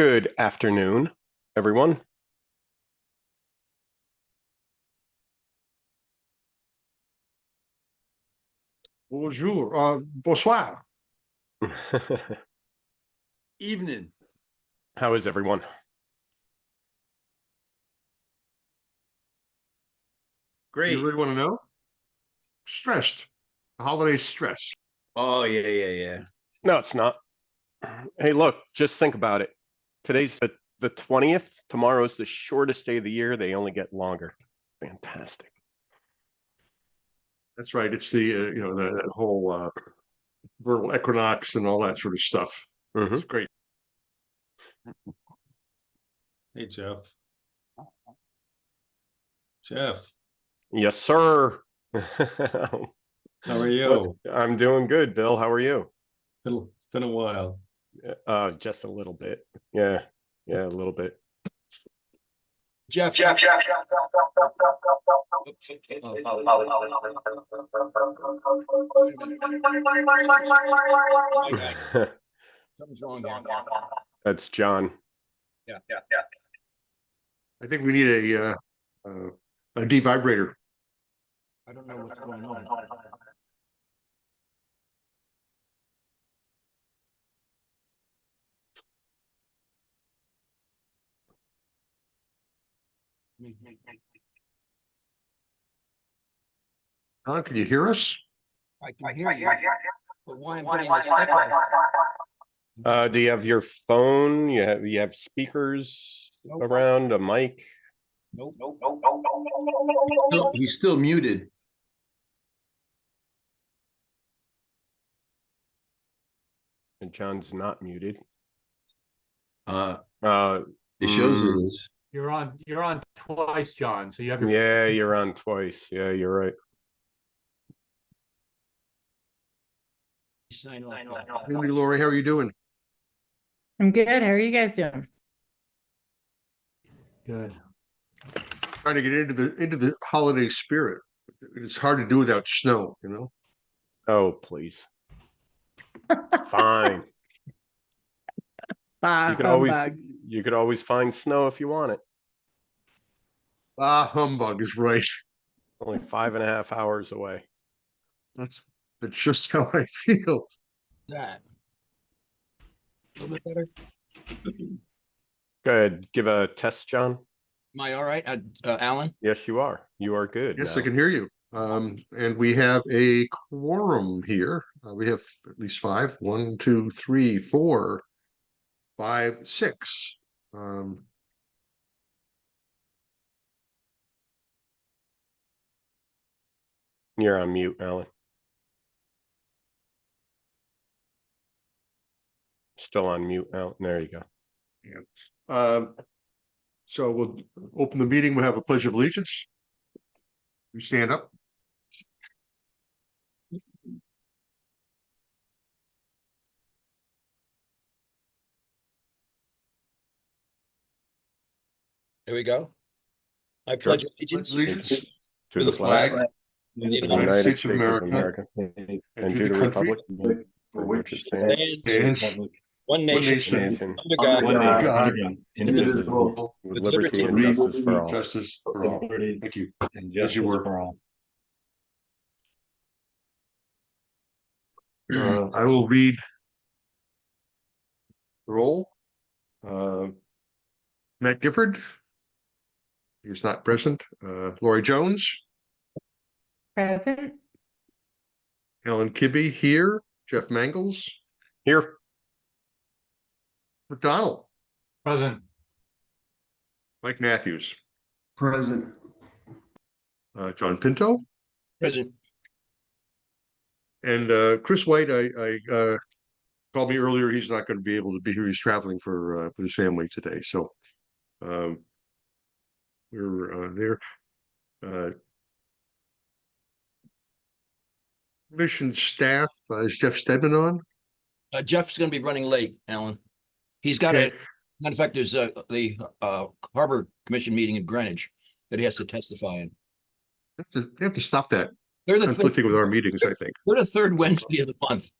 Good afternoon, everyone. Bonjour, bonsoir, evening. How is everyone? Great. You really want to know? Stressed. The holiday stress. Oh, yeah. No, it's not. Hey, look, just think about it. Today's the 20th. Tomorrow's the shortest day of the year. They only get longer. Fantastic. That's right. It's the that whole vernal equinox and all that sort of stuff. Mhm. It's great. Hey, Jeff. Jeff, Yes, sir. how are you? I'm doing good, Bill. How are you? It's been a while. Just a little bit. Yeah, a little bit. Jeff. Something's wrong here. That's John. Yeah. I think we need a devibrator. I don't know what's going on. Don, can you hear us? I can hear you, but why I'm getting this echo? Do you have your phone? You have speakers Nope. around, a mic? Nope. He's still muted. And John's not muted. Uh, Uh, it shows it mm, is. You're on twice, John. So you have your Yeah, you're on twice. Yeah, you're right. Sign off. Hey, Lori, how are you doing? I'm good. How are you guys doing? good. Trying to get into the holiday spirit. It's hard to do without snow, you know. Oh, please. Fine. Bah, You could humbug. always find snow if you want it. Ah, humbug is right. Only 5.5 hours away. That's just how I feel. That. A little bit better. Go ahead, give a test, John. Am I all right, Alan? Yes, you are. You are good. Yes, now. I can hear you. And we have a quorum here. We have at least five. 1, 2, 3, 4, 5, 6. You're on mute, Alan. Still on mute, Alan. There you go. Yeah. So we'll open the meeting. We'll have a pledge of allegiance. You stand up. Here we go. I Sure. pledge allegiance Allegiance To the flag of the the United United States States of of America, America and to the country for which it stands, stands one one nation, nation, under God, under God, indivisible, with liberty and justice for all. Justice for all. Thank you. And As you were. for all. I will read the roll. Matt Gifford. He's not present. Lori Jones, Present. Alan Kibbe here, Jeff Mangles, Here, McDonald, Present. Mike Matthews, Present. John Pinto, present. and Chris White. I called me earlier. He's not going to be able to be here. He's traveling for his family today. So we're there. Mission staff, is Jeff Stedman on? Jeff's going to be running late, Alan. He's got Okay. matter of fact, there's the Harbor Commission meeting in Greenwich that he has to testify in. They have to stop that They're the conflicting with our meetings, I think. We're the third Wednesday of the month.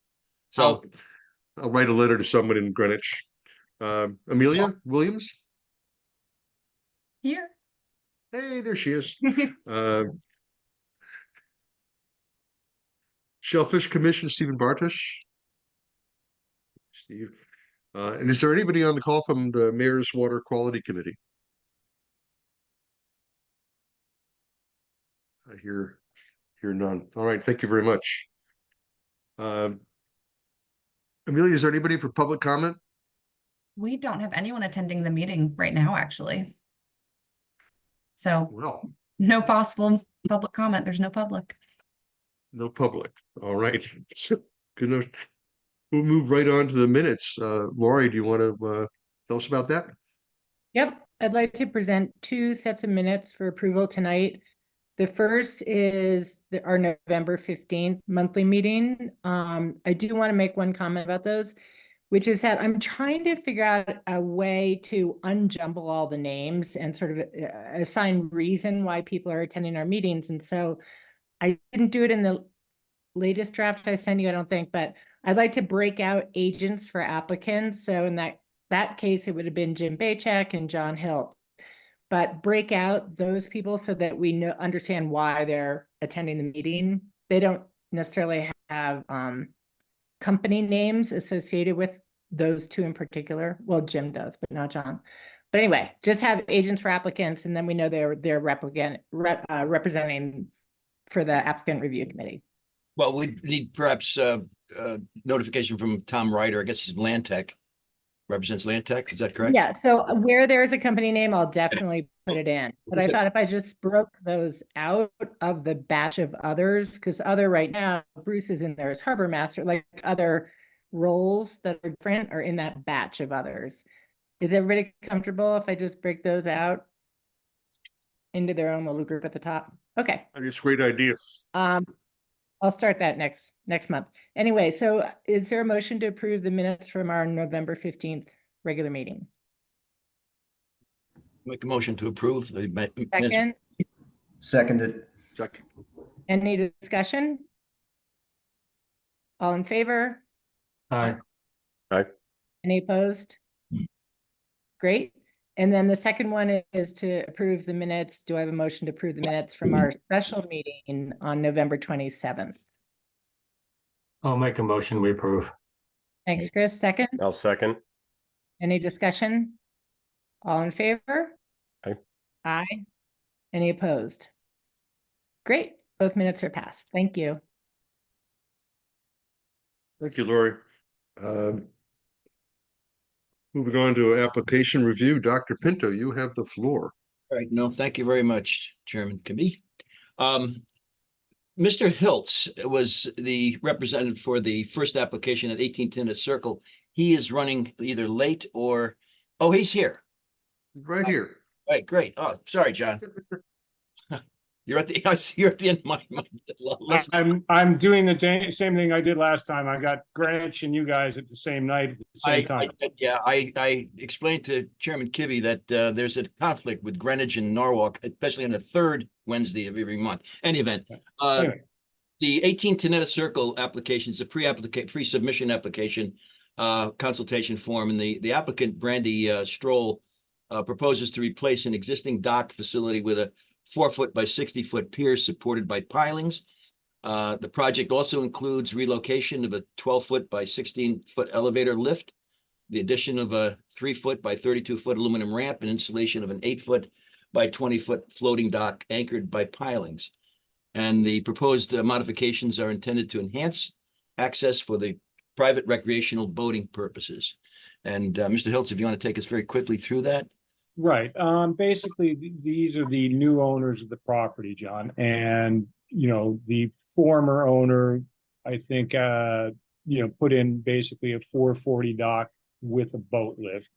So I'll write a letter to someone in Greenwich. Amelia Williams? Here. Hey, there she is. Uh, Shellfish Commission, Stephen Bartosh. Steve. And is there anybody on the call from the Mayor's Water Quality Committee? I hear none. All right, thank you very much. Amelia, is there anybody for public comment? We don't have anyone attending the meeting right now, actually. So Well, no possible public comment. There's no public. no public. All right. Good enough. We'll move right on to the minutes. Lori, do you want to tell us about that? Yep, I'd like to present two sets of minutes for approval tonight. The first is our November 15th monthly meeting. I do want to make one comment about those, which is that I'm trying to figure out a way to unjumble all the names and sort of assign reason why people are attending our meetings. And so I didn't do it in the latest draft I sent you, I don't think, but I'd like to break out agents for applicants. So in that case, it would have been Jim Baychek and John Hilt. But break out those people so that we understand why they're attending the meeting. They don't necessarily have company names associated with those two in particular. Well, Jim does, but not John. But anyway, just have agents for applicants, and then we know they're representing for the applicant review committee. Well, we need perhaps notification from Tom Ryder. I guess he's Land Tech, represents Land Tech. Is that correct? Yeah, so where there's a company name, I'll definitely put it in. But I thought if I just broke those out of the batch of others, because other right now, Bruce is in there as harbor master, like other roles that are different are in that batch of others. Is everybody comfortable if I just break those out into their own little group at the top? Okay. I think it's a great idea. I'll start that next month. Anyway, so is there a motion to approve the minutes from our November 15th regular meeting? Make a motion to approve the minutes. Second, Seconded. Second. any discussion? All in favor? Aye. Any opposed? Great. And then the second one is to approve the minutes. Do I have a motion to approve the minutes from our special meeting on November 27th? I'll make a motion, we approve. Thanks, Chris. Second, I'll second. any discussion? All in favor? Aye. Aye. Any opposed? Great. Both minutes are passed. Thank you. Thank you, Lori. Moving on to application review, Dr. Pinto, you have the floor. All right, no, thank you very much, Chairman Kibbe. Mr. Hiltz was the representative for the first application at 18 Tennis Circle. He is running either late or, oh, he's here. Right here. All right, great. Oh, sorry, John. You're at the, you're at the end of my list. I'm doing the same thing I did last time. I got Greenwich and you guys at the same night at the same time. I explained to Chairman Kibbe that there's a conflict with Greenwich and Norwalk, especially on the third Wednesday of every month. Any event, Anyway. the 18 Tenetta Circle application is a pre-submission application consultation form, and the applicant Brandy Stroll proposes to replace an existing dock facility with a 4-foot by 60-foot pier supported by pilings. The project also includes relocation of a 12-foot by 16-foot elevator lift, the addition of a 3-foot by 32-foot aluminum ramp, and installation of an 8-foot by 20-foot floating dock anchored by pilings. And the proposed modifications are intended to enhance access for the private recreational boating purposes. And Mr. Hiltz, if you want to take us very quickly through that. Right. Basically, these are the new owners of the property, John. And, the former owner, I think, put in basically a 440 dock with a boat lift.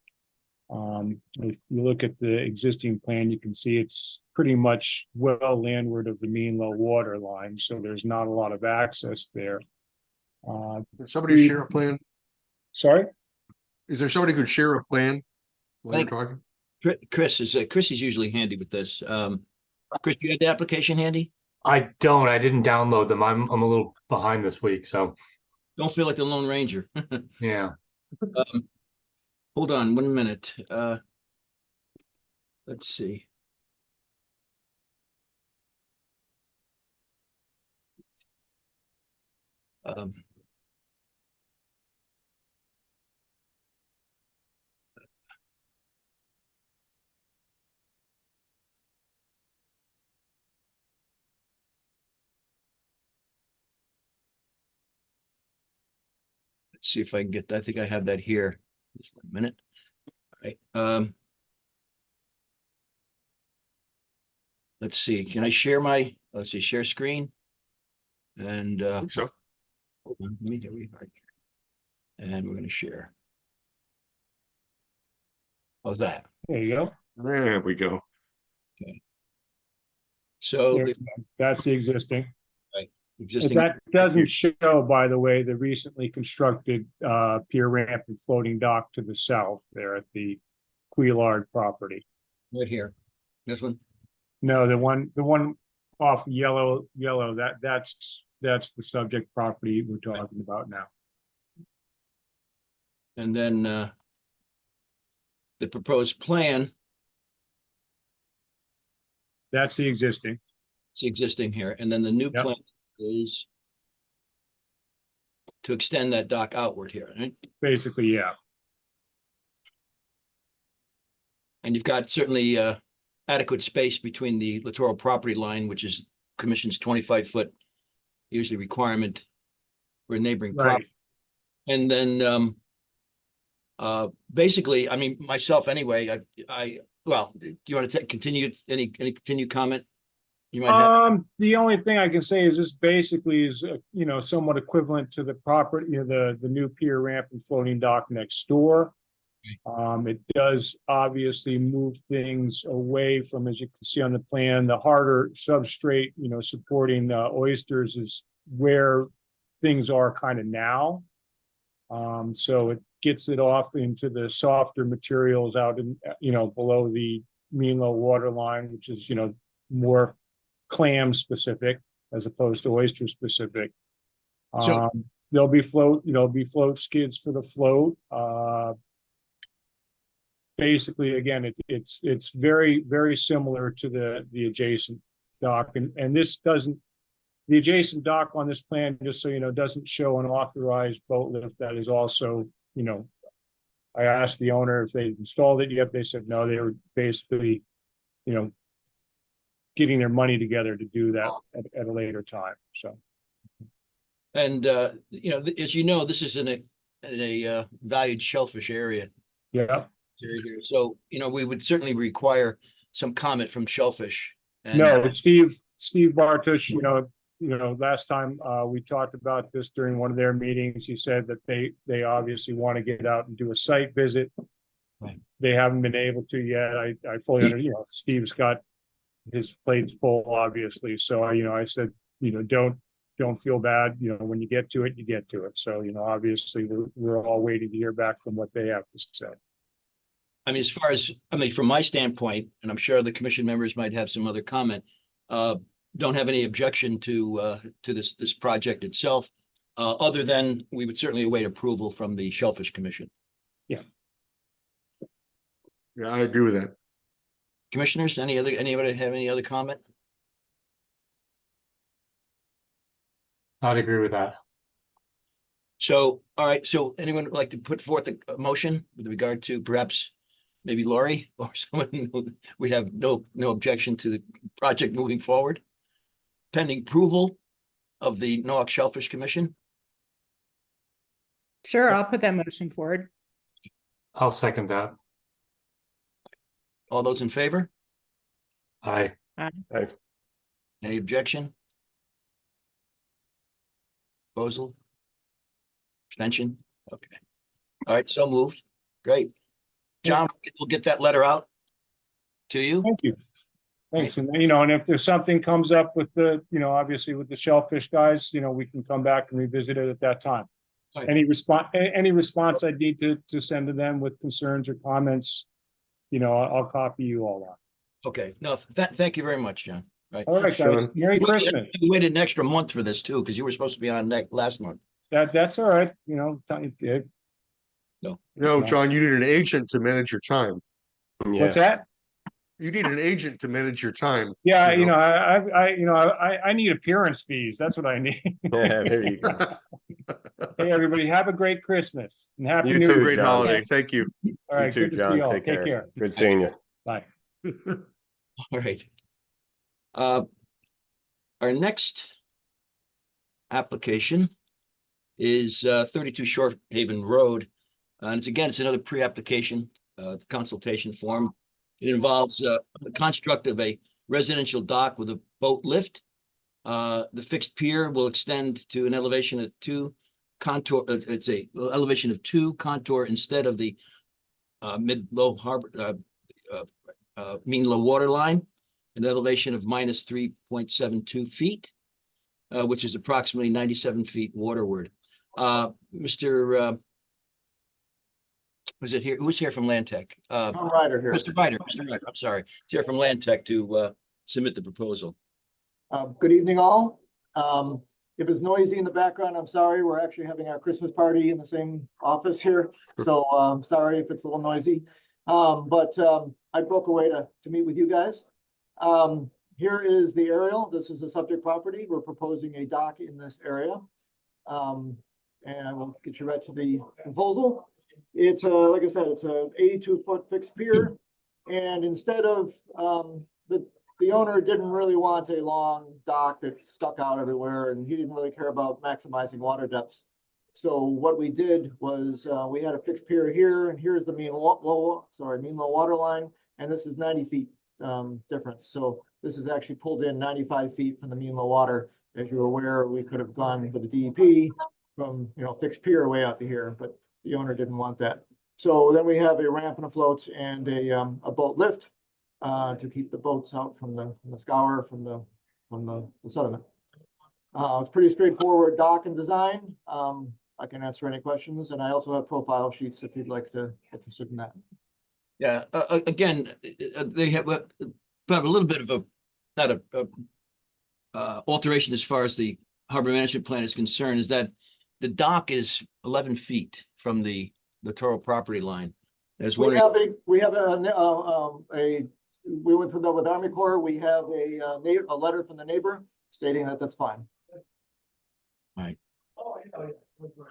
If you look at the existing plan, you can see it's pretty much well landward of the mean low water line. So there's not a lot of access there. Can somebody share a plan? Sorry? Is there somebody who could share a plan while you're Thank- talking? Chris is usually handy with this. Chris, you have the application handy? I don't, I didn't download them. I'm a little behind this week, so Don't feel like the Lone Ranger. yeah. hold on 1 minute. Let's see. Um, let's see if I can get that. I think I have that here. Just 1 minute. All right. Let's see. Can I share my, let's see, share screen? And I think so. hold on, let me get right here. And we're going to share. How's that? There you go. There we go. So There the you go. That's the existing. existing, That doesn't show, by the way, the recently constructed pier ramp and floating dock to the south there at the Quillard property. right here. This one. No, the one off yellow, that's the subject property we're talking about now. And then the proposed plan, That's the existing. it's existing here. And then the new Yep. plan is to extend that dock outward here, right? Basically, yeah. And you've got certainly adequate space between the littoral property line, which is commission's 25-foot usually requirement for a neighboring property. Right. And then basically, I mean, myself anyway, well, do you want to continue, any continued comment? You might have, The only thing I can say is this basically is, somewhat equivalent to the property, the new pier ramp and floating dock next door. It does obviously move things away from, as you can see on the plan, the harder substrate, supporting oysters is where things are kind of now. So it gets it off into the softer materials out in, below the mean low water line, which is, more clam specific as opposed to oyster specific. So- There'll be float skids for the float. Basically, again, it's very, very similar to the adjacent dock, and this doesn't, the adjacent dock on this plan, just so you know, doesn't show an authorized boat lift that is also, I asked the owner if they installed it yet. They said no, they were basically, getting their money together to do that at a later time, so. and as you know, this is in a valued shellfish area. Yeah, Here. So, we would certainly require some comment from Shellfish. And no, Steve Bartush, last time we talked about this during one of their meetings, he said that they obviously want to get out and do a site visit. Right. They haven't been able to yet. I fully understand, Steve's got his plate's full, obviously. So I said, don't feel bad. When you get to it, you get to it. So, obviously we're all waiting to hear back from what they have to say. I mean, from my standpoint, and I'm sure the commission members might have some other comment, don't have any objection to this project itself, other than we would certainly await approval from the Shellfish Commission. Yeah, I agree with that. Commissioners, anybody have any other comment? I'd agree with that. So, all right, so anyone would like to put forth a motion with regard to perhaps maybe Lori or someone? We have no objection to the project moving forward, pending approval of the NOAC Shellfish Commission. Sure, I'll put that motion forward. I'll second that. All those in favor? Aye. Any objection? Proposal? Extension? Okay. All right, so moved. Great. John, we'll get that letter out to you. Thank you. Thanks. And, and if there's something comes up with the, obviously with the Shellfish guys, we can come back and revisit it at that time. Right. Any response I need to send to them with concerns or comments, I'll copy you all on. Okay, no, thank you very much, John. Right. All right, Sure. guys. Merry Christmas. We waited an extra month for this too, because you were supposed to be on last month. That's all right. No, John, you need an agent to manage your time. What's Yeah, that? You need an agent to manage your time. Yeah, you know. I need appearance fees. That's what I need. yeah, there you go. Hey, everybody, have a great Christmas and happy You New too, Year. Great John. holiday. Thank you. All right, You too, good to see John. you all. Take Take care. care. Good seeing you. Bye. All right. Our next application is 32 Short Haven Road. And it's another pre-application consultation form. It involves the construct of a residential dock with a boat lift. The fixed pier will extend to an elevation of 2 contour. It's a elevation of 2 contour instead of the mid-low harbor mean low water line, an elevation of minus 3.72 feet, which is approximately 97 feet waterward. Mr. Was it here? Who's here from Land Tech? Tom Ryder here. Mr. Ryder, I'm sorry. He's here from Land Tech to submit the proposal. Good evening, all. If it's noisy in the background, I'm sorry. We're actually having our Christmas party in the same office here. So sorry if it's a little noisy. But I broke away to meet with you guys. Here is the aerial. This is a subject property. We're proposing a dock in this area. And I will get you right to the proposal. It's like I said, it's a 82-foot fixed pier. And instead of the owner didn't really want a long dock that stuck out everywhere, and he didn't really care about maximizing water depths. So what we did was we had a fixed pier here, and here's the mean low water line, and this is 90 feet difference. So this is actually pulled in 95 feet from the mean low water. As you're aware, we could have gone with the DEP from fixed pier way out to here, but the owner didn't want that. So then we have a ramp and a float and a boat lift to keep the boats out from the scour from the sediment. It's pretty straightforward dock and design. I can answer any questions, and I also have profile sheets if you'd like to interested in that. Yeah, again, they have a little bit of alteration as far as the harbor management plan is concerned, is that the dock is 11 feet from the littoral property line. We went through that with Army Corps. We have a letter from the neighbor stating that that's fine. Right.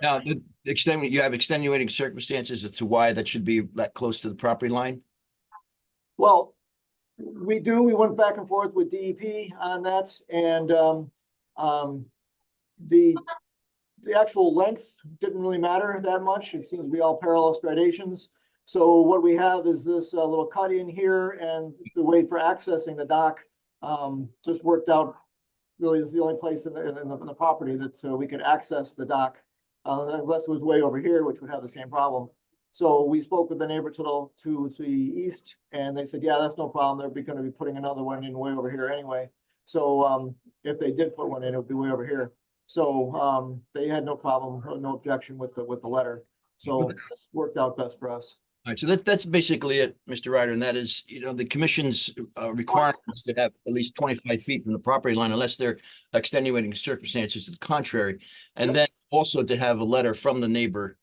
Now, you have extenuating circumstances as to why that should be that close to the property line? Well, we do. We went back and forth with DEP on that, and the actual length didn't really matter that much. It seems to be all parallel striations. So what we have is this little cut in here, and the way for accessing the dock just worked out. Really, is the only place in the property that we could access the dock, unless it was way over here, which would have the same problem. So we spoke with the neighbor to the east, and they said, yeah, that's no problem. They're going to be putting another one in way over here anyway. So if they did put one in, it would be way over here. So they had no problem, no objection with the letter. So this worked out best for us. All right, so that's basically it, Mr. Ryder, and that is, the commission's requirements to have at least 25 feet from the property line unless they're extenuating circumstances to the contrary, and then also to have a letter from the neighbor,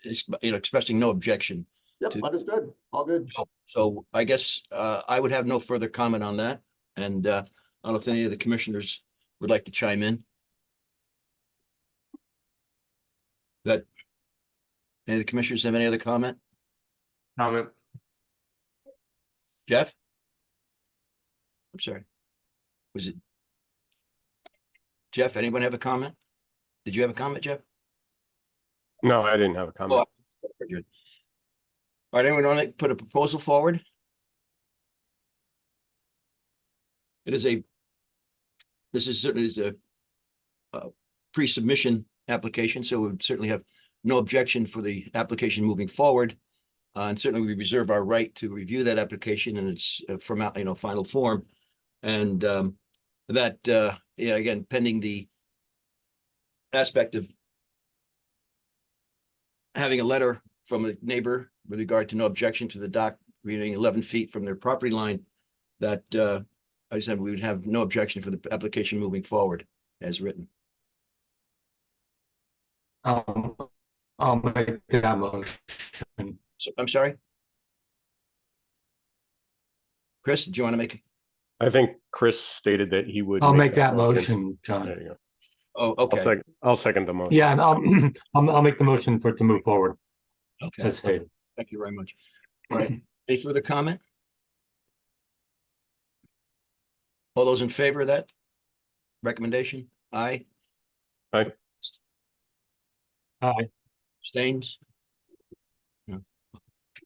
expressing no objection. Yep, understood. All good. So I guess I would have no further comment on that, and I don't know if any of the commissioners would like to chime in. Any of the commissioners have any other comment? Comment. Jeff? I'm sorry. Was it? Jeff, anyone have a comment? Did you have a comment, Jeff? No, I didn't have a comment. Oh, very good. All right, anyone want to put a proposal forward? This is certainly a pre-submission application, so we would certainly have no objection for the application moving forward. And certainly we reserve our right to review that application in its final form. And again, pending the aspect of having a letter from a neighbor with regard to no objection to the dock reading 11 feet from their property line, that I said we would have no objection for the application moving forward as written. I'll make that motion. So, I'm sorry? Chris, do you want to make? I think Chris stated that he would. I'll make that motion, John. There you go. Oh, I'll okay, second, I'll second the motion. Yeah, and I'll make the motion for it to move forward okay. as stated. Thank you very much. All right, any further comment? All those in favor of that recommendation? Aye. Aye. Aye. Abstains? No.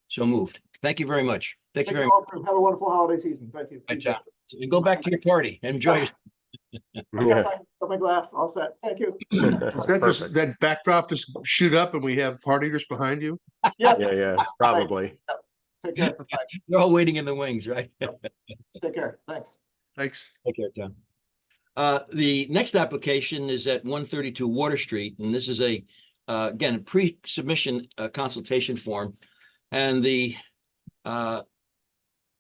So moved. Thank you very much. Thank you Thank very you much. all for- Have a wonderful holiday season. Thank you. Right, John. And go back to your party. Enjoy your. Yeah. Got my glass all set. Thank you. Perfect. That backdrop just shoot up and we have party eaters behind you? Yes. Yeah, probably. Take care. Bye. You're all waiting in the wings, right? Take care. Thanks. Thanks. Take care, John. The next application is at 132 Water Street, and this is a, again, pre-submission consultation form. And the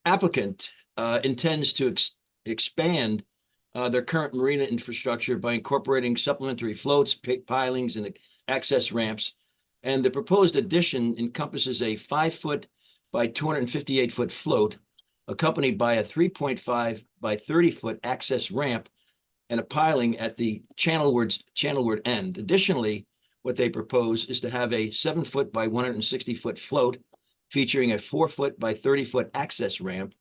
applicant intends to expand their current marina infrastructure by incorporating supplementary floats, pilings, and access ramps. And the proposed addition encompasses a 5-foot by 258-foot float, accompanied by a 3.5 by 30-foot access ramp and a piling at the channelward end. Additionally, what they propose is to have a 7-foot by 160-foot float featuring a 4-foot by 30-foot access ramp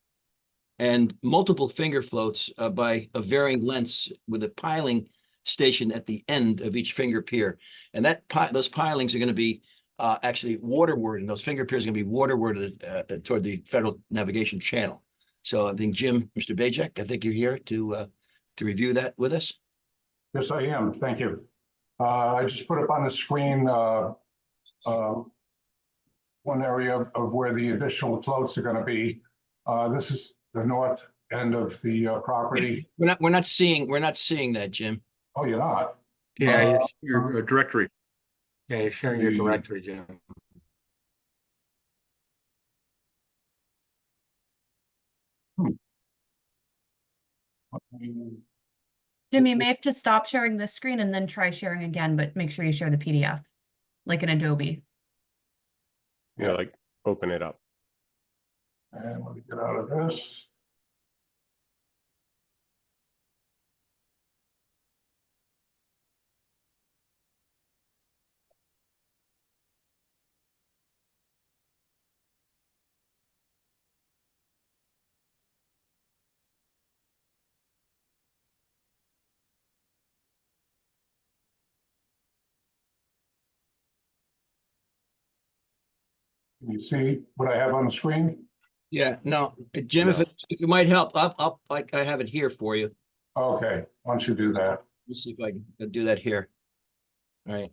and multiple finger floats by of varying lengths with a piling station at the end of each finger pier. And that those pilings are going to be actually waterward, and those finger piers are going to be waterward toward the Federal Navigation Channel. So I think Jim, Mr. Bajek, I think you're here to review that with us. Yes, I am. Thank you. I just put up on the screen one area of where the additional floats are going to be. This is the north end of the property. We're not seeing that, Jim. Oh, you're not? Yeah, Your directory. you're sharing your directory, Jim. Jim, you may have to stop sharing the screen and then try sharing again, but make sure you share the PDF, like in Adobe. Yeah, like open it up. And let me get out of this. Can you see what I have on the screen? Yeah, no, Jim, No. if it might help, I have it here for you. Okay, why don't you do that? Let's see if I can do that here. All right.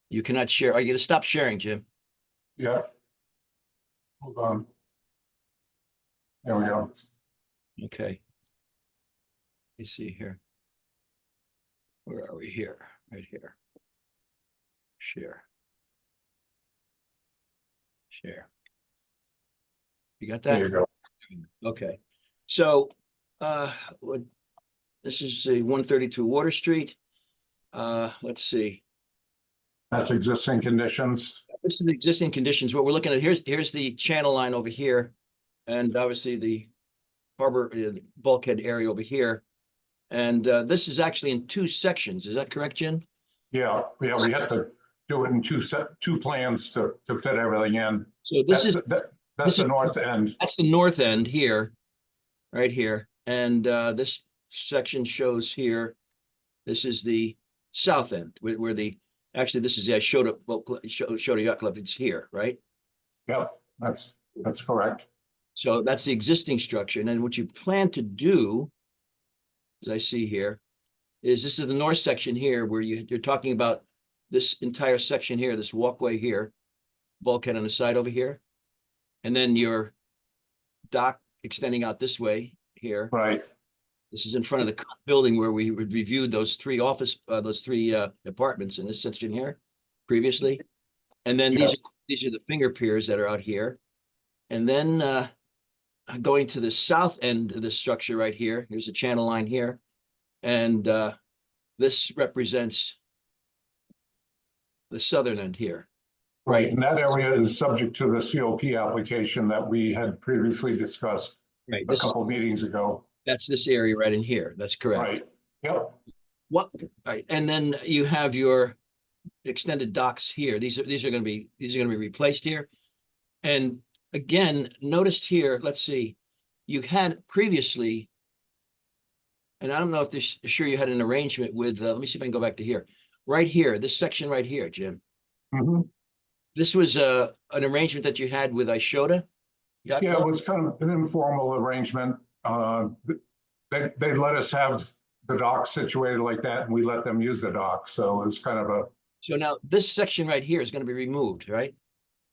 You cannot share. Are you gonna stop sharing, Jim? Yeah. Hold on. There we go. Okay. Let me see here. Where are we here? Right here. Share. Share. You got that? There you go. Okay. So, this is a 132 Water Street. Let's see. That's existing conditions. This is the existing conditions. What we're looking at, here's the channel line over here. And obviously the harbor bulkhead area over here. And this is actually in 2 sections. Is that correct, Jim? Yeah, we have to do it in two plans to fit everything in. So this is That's the north end. That's the north end here, right here. And this section shows here, this is the south end where actually this is, I showed up, well, showed a yacht club, it's here, right? Yep, that's correct. So that's the existing structure. And then what you plan to do, as I see here, is this is the north section here where you're talking about this entire section here, this walkway here, bulkhead on the side over here. And then your dock extending out this way here. Right. This is in front of the building where we reviewed those 3 apartments in this section here previously. And then these are the finger piers that are out here. And then going to the south end of the structure right here, here's a channel line here. And this represents the southern end here. Right, and that area is subject to the COP application that we had previously discussed Right, a couple meetings ago. that's this area right in here. That's correct. Right, yep, What, right, and then you have your extended docks here. These are gonna be replaced here. And again, noticed here, let's see, you had previously, and I don't know if this, sure you had an arrangement with, let me see if I can go back to here. Right here, this section right here, Jim. mhm. This was an arrangement that you had with Ishota? Yacht Yeah, it Club? was kind of an informal arrangement. They let us have the dock situated like that, and we let them use the dock, so it's kind of a, So now this section right here is gonna be removed, right?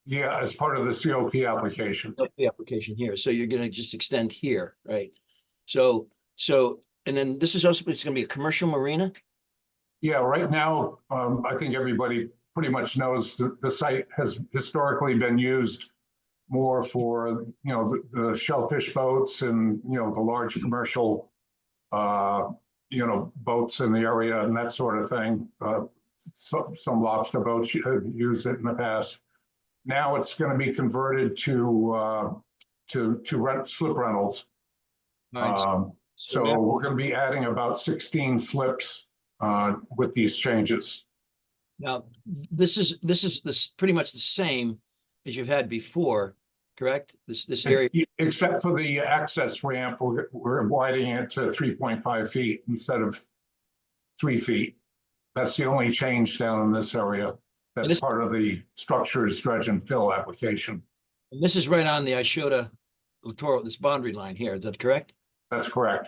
yeah, as part of the COP application. The application here, so you're gonna just extend here, right? So, and then this is also, it's gonna be a commercial marina? Yeah, right now, I think everybody pretty much knows the site has historically been used more for, you know, the shellfish boats and, you know, the large commercial, you know, boats in the area and that sort of thing. Some lobster boats have used it in the past. Now it's going to be converted to rent slip rentals. All right, so So now- we're going to be adding about 16 slips with these changes. Now, this is pretty much the same as you've had before, correct? This area, Except for the access ramp, we're widening it to 3.5 feet instead of 3 feet. That's the only change down in this area. That's this- part of the structures dredge and fill application. and this is right on the Ishota littoral, this boundary line here, is that correct? That's correct.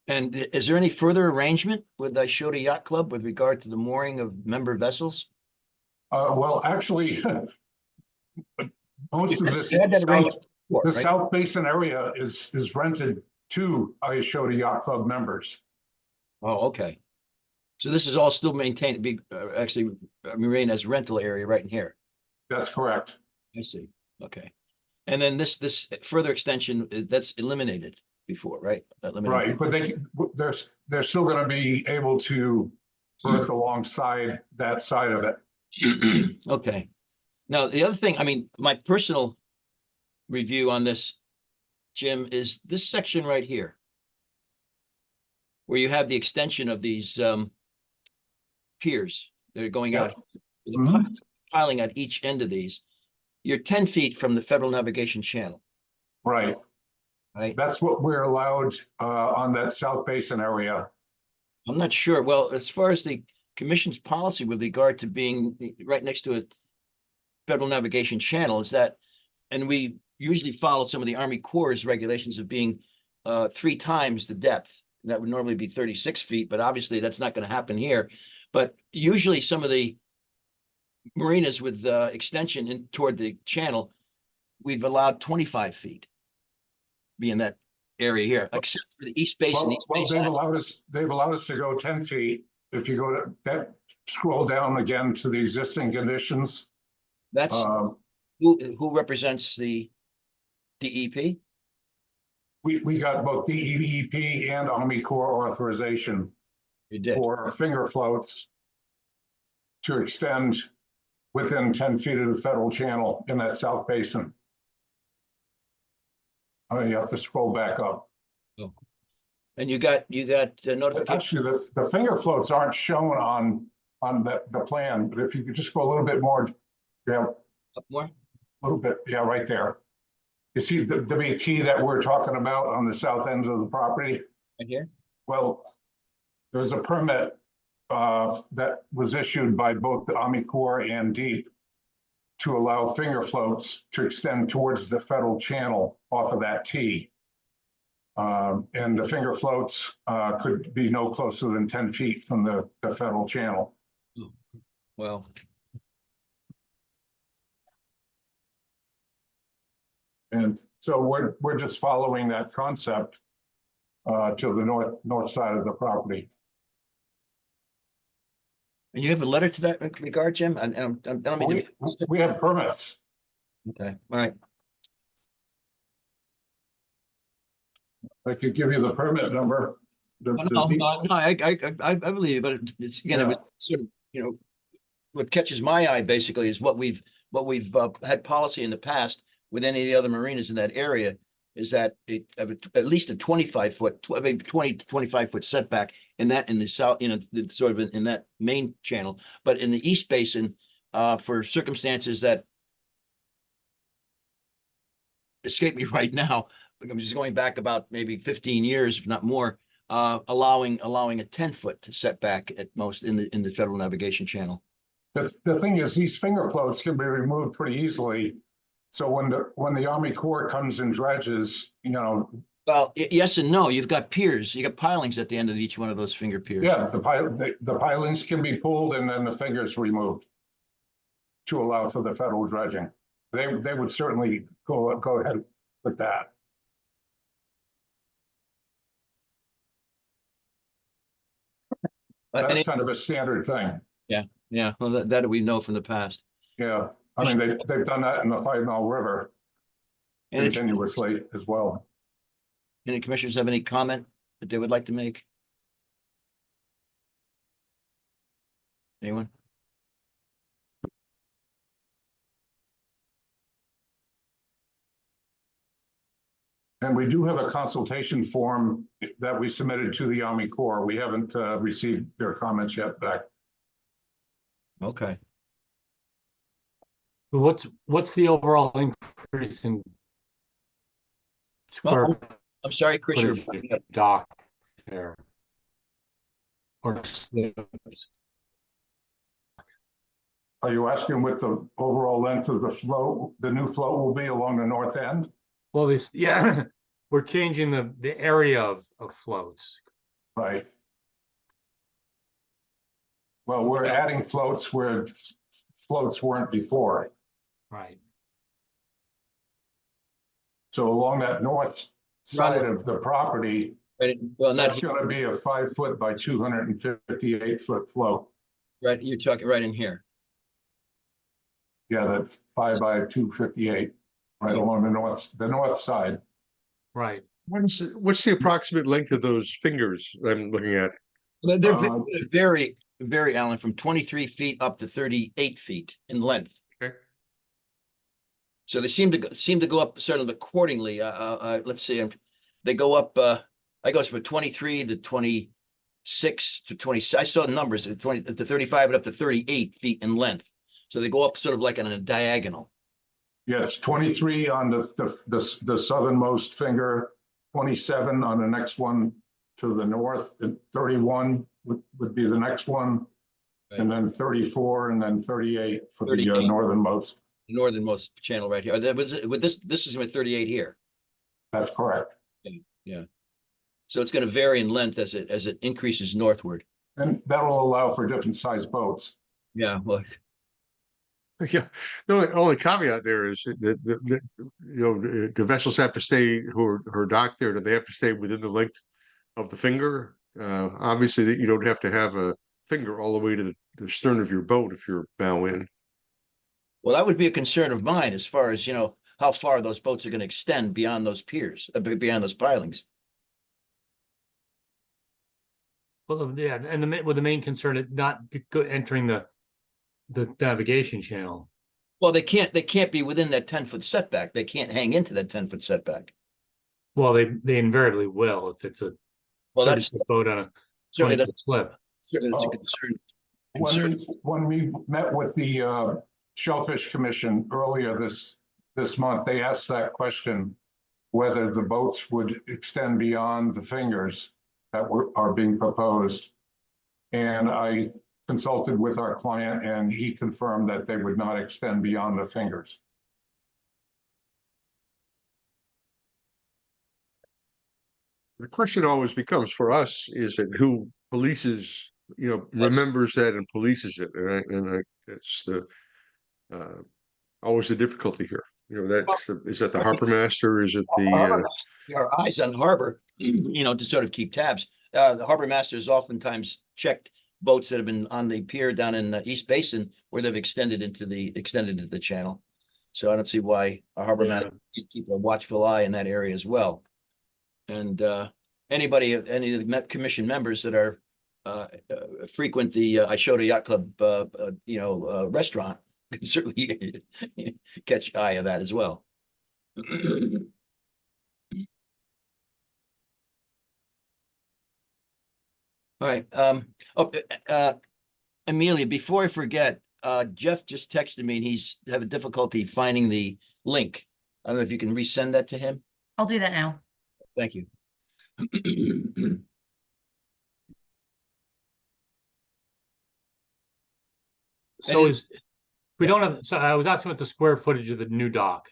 And is there any further arrangement with Ishota Yacht Club with regard to the mooring of member vessels? Well, actually, most of this You had that arrangement before, the right? South Basin area is rented to Ishota Yacht Club members. Oh, okay. So this is all still maintained, actually remain as rental area right in here. That's correct. I see. Okay. And then this further extension, that's eliminated before, right? Eliminated. Right, but they're still going to be able to berth alongside that side of it. Okay. Now, the other thing, I mean, my personal review on this, Jim, is this section right here. Where you have the extension of these piers that are going out. The Mhm. piling at each end of these. You're 10 feet from the Federal Navigation Channel, Right. right? That's what we're allowed on that South Basin area. I'm not sure. Well, as far as the commission's policy with regard to being right next to a Federal Navigation Channel is that, and we usually follow some of the Army Corps' regulations of being 3 times the depth. That would normally be 36 feet, but obviously that's not going to happen here. But usually some of the marinas with extension in toward the channel, we've allowed 25 feet. Be in that area here, except for the East Basin. East Well, Basin. they've allowed us to go 10 feet. If you go to that, scroll down again to the existing conditions. That's who represents the DEP? We got both DEP and Army Corps authorization You did. for finger floats to extend within 10 feet of the federal channel in that South Basin. Oh, you have to scroll back up. And you got notification. Actually, the finger floats aren't shown on the plan, but if you could just go a little bit more, yeah, Up more? a little bit, yeah, right there. You see the big key that we're talking about on the south end of the property? Right here? Well, there's a permit that was issued by both the Army Corps and DEEP to allow finger floats to extend towards the federal channel off of that T. And the finger floats could be no closer than 10 feet from the federal channel. Well, And so we're just following that concept to the north side of the property. and you have a letter to that regard, Jim? And I don't mean to. We have permits. Okay, all right. I could give you the permit number. No, I believe you, but it's again, it was sort of, what catches my eye basically is what we've had policy in the past with any of the other marinas in that area is that at least a 25-foot, maybe 20 to 25-foot setback in the south, sort of in that main channel, but in the East Basin, for circumstances that escape me right now, I'm just going back about maybe 15 years, if not more, allowing a 10-foot setback at most in the Federal Navigation Channel. The thing is, these finger floats can be removed pretty easily. So when the Army Corps comes and dredges, Well, yes and no. You've got piers. You got pilings at the end of each one of those finger piers. yeah, the pilings can be pulled and then the fingers removed to allow for the federal dredging. They would certainly go ahead with that. That's kind of a standard thing. Yeah. Well, that we know from the past. Yeah, I mean, they've done that in the 5 Mile River continuously as well. Any commissioners have any comment that they would like to make? Anyone? And we do have a consultation form that we submitted to the Army Corps. We haven't received their comments yet back. Okay. So what's the overall increase in square I'm sorry, Chris, you're footage breaking up. of dock there? Or slips? Are you asking what the overall length of the float, the new float will be along the north end? Well, we're changing the area of floats. Right. Well, we're adding floats where floats weren't before. Right. So along that north side of the property, Well, not that's going to be a 5 foot by 258 foot float. right. You're talking right in here. Yeah, that's 5 by 258, right along the north side. Right. What's the approximate length of those fingers I'm looking at? They're very, very, Alan, from 23 feet up to 38 feet in length. Okay. So they seem to go up sort of accordingly. Let's see, they go up. I goes from 23 to 26 to 20. I saw the numbers at 20 to 35, but up to 38 feet in length. So they go up sort of like on a diagonal. Yes, 23 on the southernmost finger, 27 on the next one to the north, and 31 would be the next one, Right. and then 34, and then 38 for the 38. northernmost. Northernmost channel right here. This is with 38 here. That's correct. Yeah. So it's going to vary in length as it increases northward. And that'll allow for different sized boats. Yeah. Well, Yeah, the only caveat there is that the vessels have to stay who are docked there. Do they have to stay within the length of the finger? Obviously, that you don't have to have a finger all the way to the stern of your boat if you're bow in. well, that would be a concern of mine as far as, how far those boats are going to extend beyond those piers, beyond those pilings. Well, yeah, and the main concern is not entering the navigation channel. Well, they can't be within that 10-foot setback. They can't hang into that 10-foot setback. Well, they invariably will if it's a Well, 30-foot boat on a certainly 20-foot slip. certainly that's a concern. When we met with the Shellfish Commission earlier this month, they asked that question, whether the boats would extend beyond the fingers that are being proposed. And I consulted with our client and he confirmed that they would not extend beyond the fingers. The question always becomes for us is that who polices, remembers that and polices it, and that's the always the difficulty here. Is that the harbor master? Is it Our eyes on the harbor, to sort of keep tabs. The harbor master has oftentimes checked boats that have been on the pier down in the East Basin where they've extended into the channel. So I don't see why a harbor master can't keep a watchful eye in that area as well. And any of the Met Commission members that are frequent the Ishota Yacht Club, restaurant, can certainly catch eye of that as well. All right, Amelia, before I forget, Jeff just texted me and he's having difficulty finding the link. I don't know if you can resend that to him. I'll do that now. Thank you. So And- is, we don't have, so I was asking what the square footage of the new dock,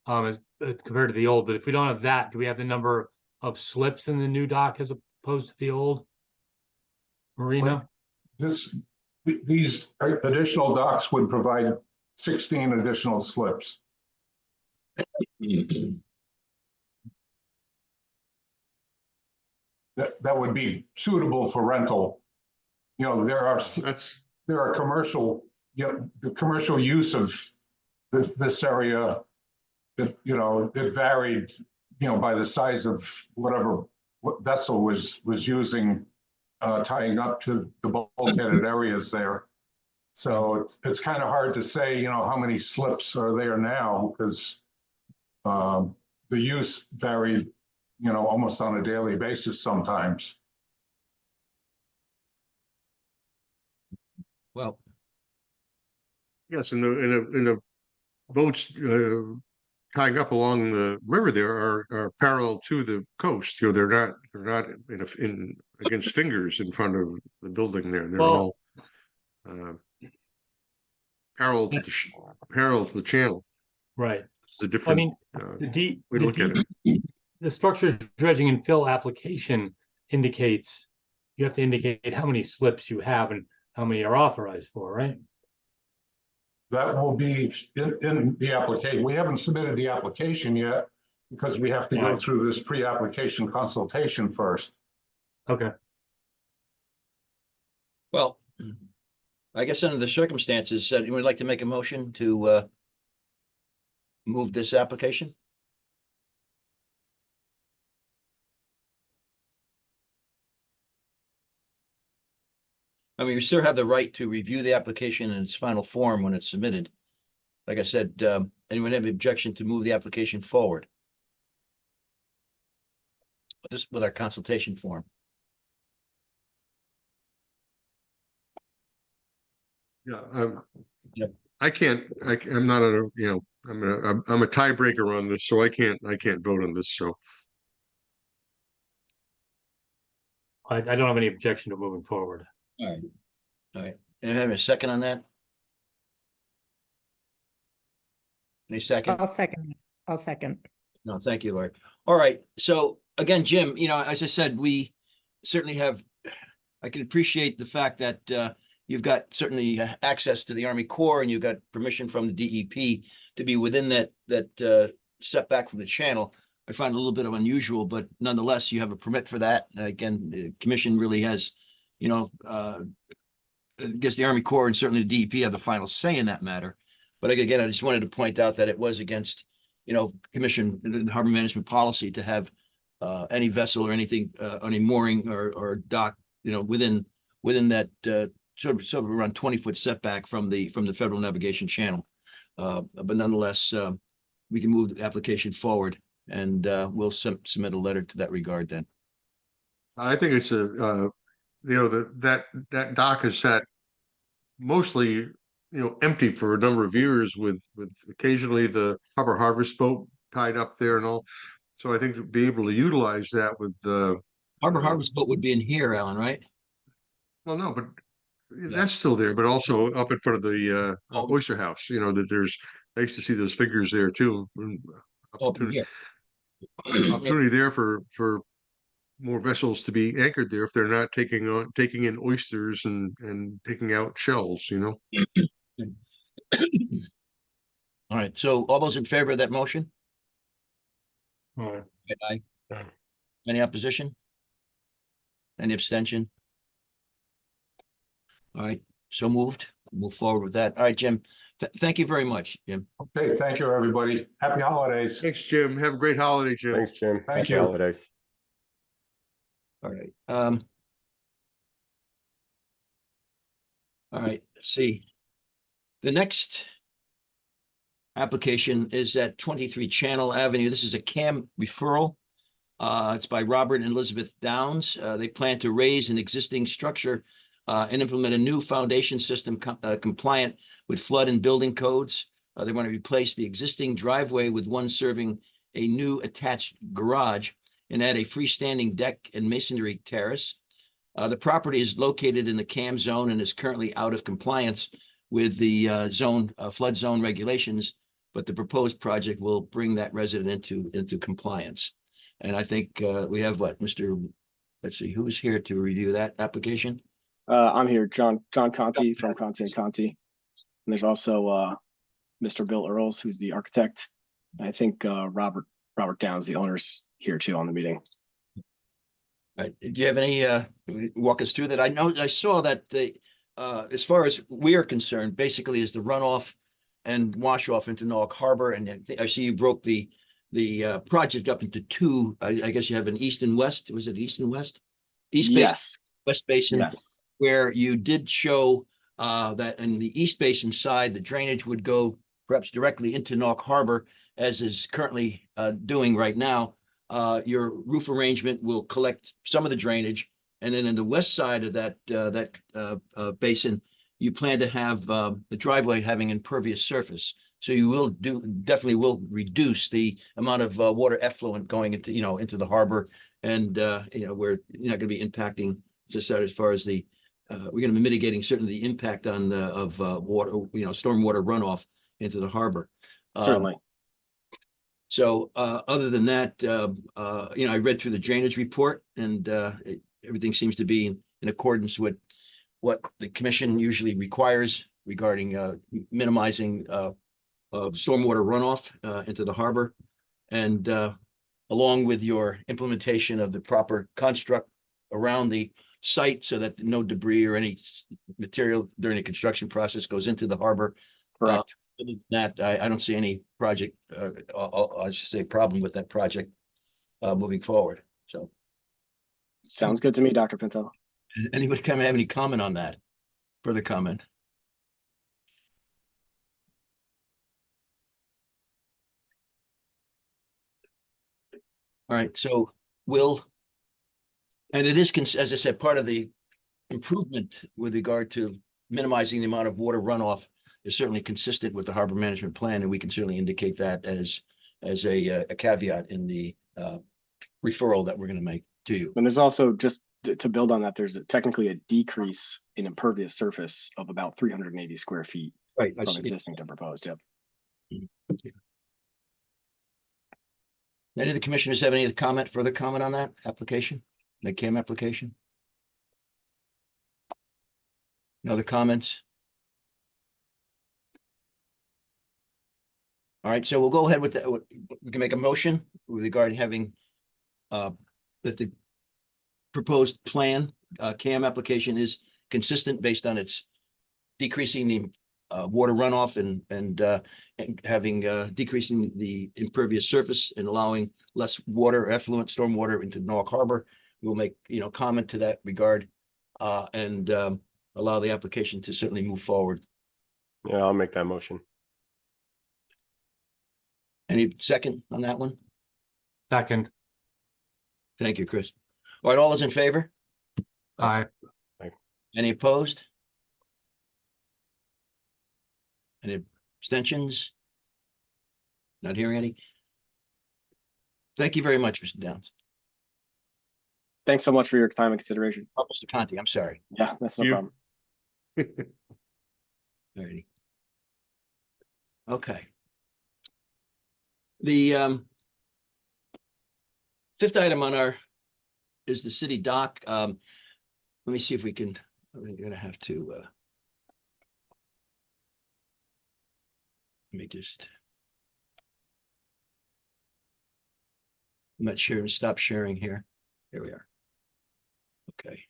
as compared to the old, but if we don't have that, do we have the number of slips in the new dock as opposed to the old marina? These additional docks would provide 16 additional slips. That would be suitable for rental. You know, there are commercial, the commercial use of this area, it varied, by the size of what vessel was using, tying up to the bulkheaded areas there. So it's kind of hard to say, how many slips are there now, because the use varied, almost on a daily basis sometimes. Well, Yes, in the boats tying up along the river there are parallel to the coast. They're not in against fingers in front of the building there. They're Well- all parallel to the channel. Right. It's a I different mean, way to look at it. the structure dredging and fill application indicates, you have to indicate how many slips you have and how many are authorized for, right? That will be in the application. We haven't submitted the application yet because we have to go Right. through this pre-application consultation first. Okay. well, I guess under the circumstances, you would like to make a motion to move this application? I mean, you still have the right to review the application in its final form when it's submitted. Like I said, anyone have an objection to move the application forward? With our consultation form. Yeah, Yep. I'm not I'm a tiebreaker on this, so I can't vote on this. So I don't have any objection to moving forward. All right. All right. And have a second on that? Any second? I'll second. No, thank you, Lord. All right. So again, Jim, as I said, we certainly I can appreciate the fact that you've got certainly access to the Army Corps and you've got permission from the DEP to be within that setback from the channel. I find it a little bit of unusual, but nonetheless, you have a permit for that. Again, the commission really has, I guess the Army Corps and certainly the DEP have the final say in that matter. But again, I just wanted to point out that it was against, commission, the harbor management policy to have any vessel or anything, any mooring or dock, within that sort of around 20-foot setback from the Federal Navigation Channel. But nonetheless, we can move the application forward and we'll submit a letter to that regard then. I think it's that dock has sat mostly empty for a number of years with occasionally the harbor harvest boat tied up there and all. So I think to be able to utilize that with the Harbor harvest boat would be in here, Alan, right? well, no, but that's still there, but also up in front of the Oh. Oyster House. That I used to see those figures there too. Opportunity, opportunity there for more vessels to be anchored there if they're not taking in oysters and taking out shells. All right, so all those in favor of that motion? All right. Aye. Aye. Any opposition? Any abstention? All right, so moved. Move forward with that. All right, Jim, thank you very much, Jim. Okay, thank you, everybody. Happy holidays. Thanks, Jim. Have a great holiday, Jim. Thanks, Jim. Thank Happy you. holidays. All right. All right, let's see. The next application is at 23 Channel Avenue. This is a CAM referral. It's by Robert and Elizabeth Downs. They plan to raise an existing structure and implement a new foundation system compliant with flood and building codes. They want to replace the existing driveway with one serving a new attached garage and add a freestanding deck and masonry terrace. The property is located in the CAM zone and is currently out of compliance with the flood zone regulations, but the proposed project will bring that resident into compliance. And I think we have let's see, who's here to review that application? I'm here, John Conti from Conti and Conti. And there's also Mr. Bill Earls, who's the architect. I think Robert Downs, the owner's here too on the meeting. Right. Do you have any walk us through that? I saw that as far as we are concerned, basically is the runoff and wash off into Norwalk Harbor. And I see you broke the project up into two. I guess you have an east and west. Was it east and west? East basin, Yes. west basin. Yes. Where you did show that in the east basin side, the drainage would go perhaps directly into Norwalk Harbor, as is currently doing right now. Your roof arrangement will collect some of the drainage, and then in the west side of that basin, you plan to have the driveway having impervious surface. So you will definitely will reduce the amount of water effluent going into the harbor, and we're not going to be impacting just as far as the we're going to be mitigating certainly the impact on of water, stormwater runoff into the harbor. Certainly. So other than that, I read through the drainage report, and everything seems to be in accordance with what the commission usually requires regarding minimizing stormwater runoff into the harbor, and along with your implementation of the proper construct around the site so that no debris or any material during the construction process goes into the harbor. Correct. Other than that, I don't see any project, I should say problem with that project moving forward. So Sounds good to me, Dr. Pinto. anybody have any comment on that? Further comment? All right, so and it is, as I said, part of the improvement with regard to minimizing the amount of water runoff is certainly consistent with the harbor management plan, and we can certainly indicate that as a caveat in the referral that we're going to make to you. And there's also, just to build on that, there's technically a decrease in impervious surface of about 380 square feet Right. from existing to proposed. Yep. Any of the commissioners have any further comment on that application, the CAM application? No other comments? All right, so we'll go ahead with that. We can make a motion with regard to having that the proposed plan, CAM application is consistent based on its decreasing the water runoff and having decreasing the impervious surface and allowing less water, effluent, stormwater into Norwalk Harbor. We'll make comment to that regard and allow the application to certainly move forward. Yeah, I'll make that motion. Any second on that one? Second. Thank you, Chris. All right, all those in favor? Aye. Any opposed? Any abstentions? Not hearing any? Thank you very much, Mr. Downs. Thanks so much for your time and consideration. Oh, Mr. Conti, I'm sorry. Yeah, that's no You- problem. Alrighty. Okay. The fifth item on is the city dock. Let me see if we can, we're gonna have to let me just. I'm not sure, stop sharing here. Here we are. Okay.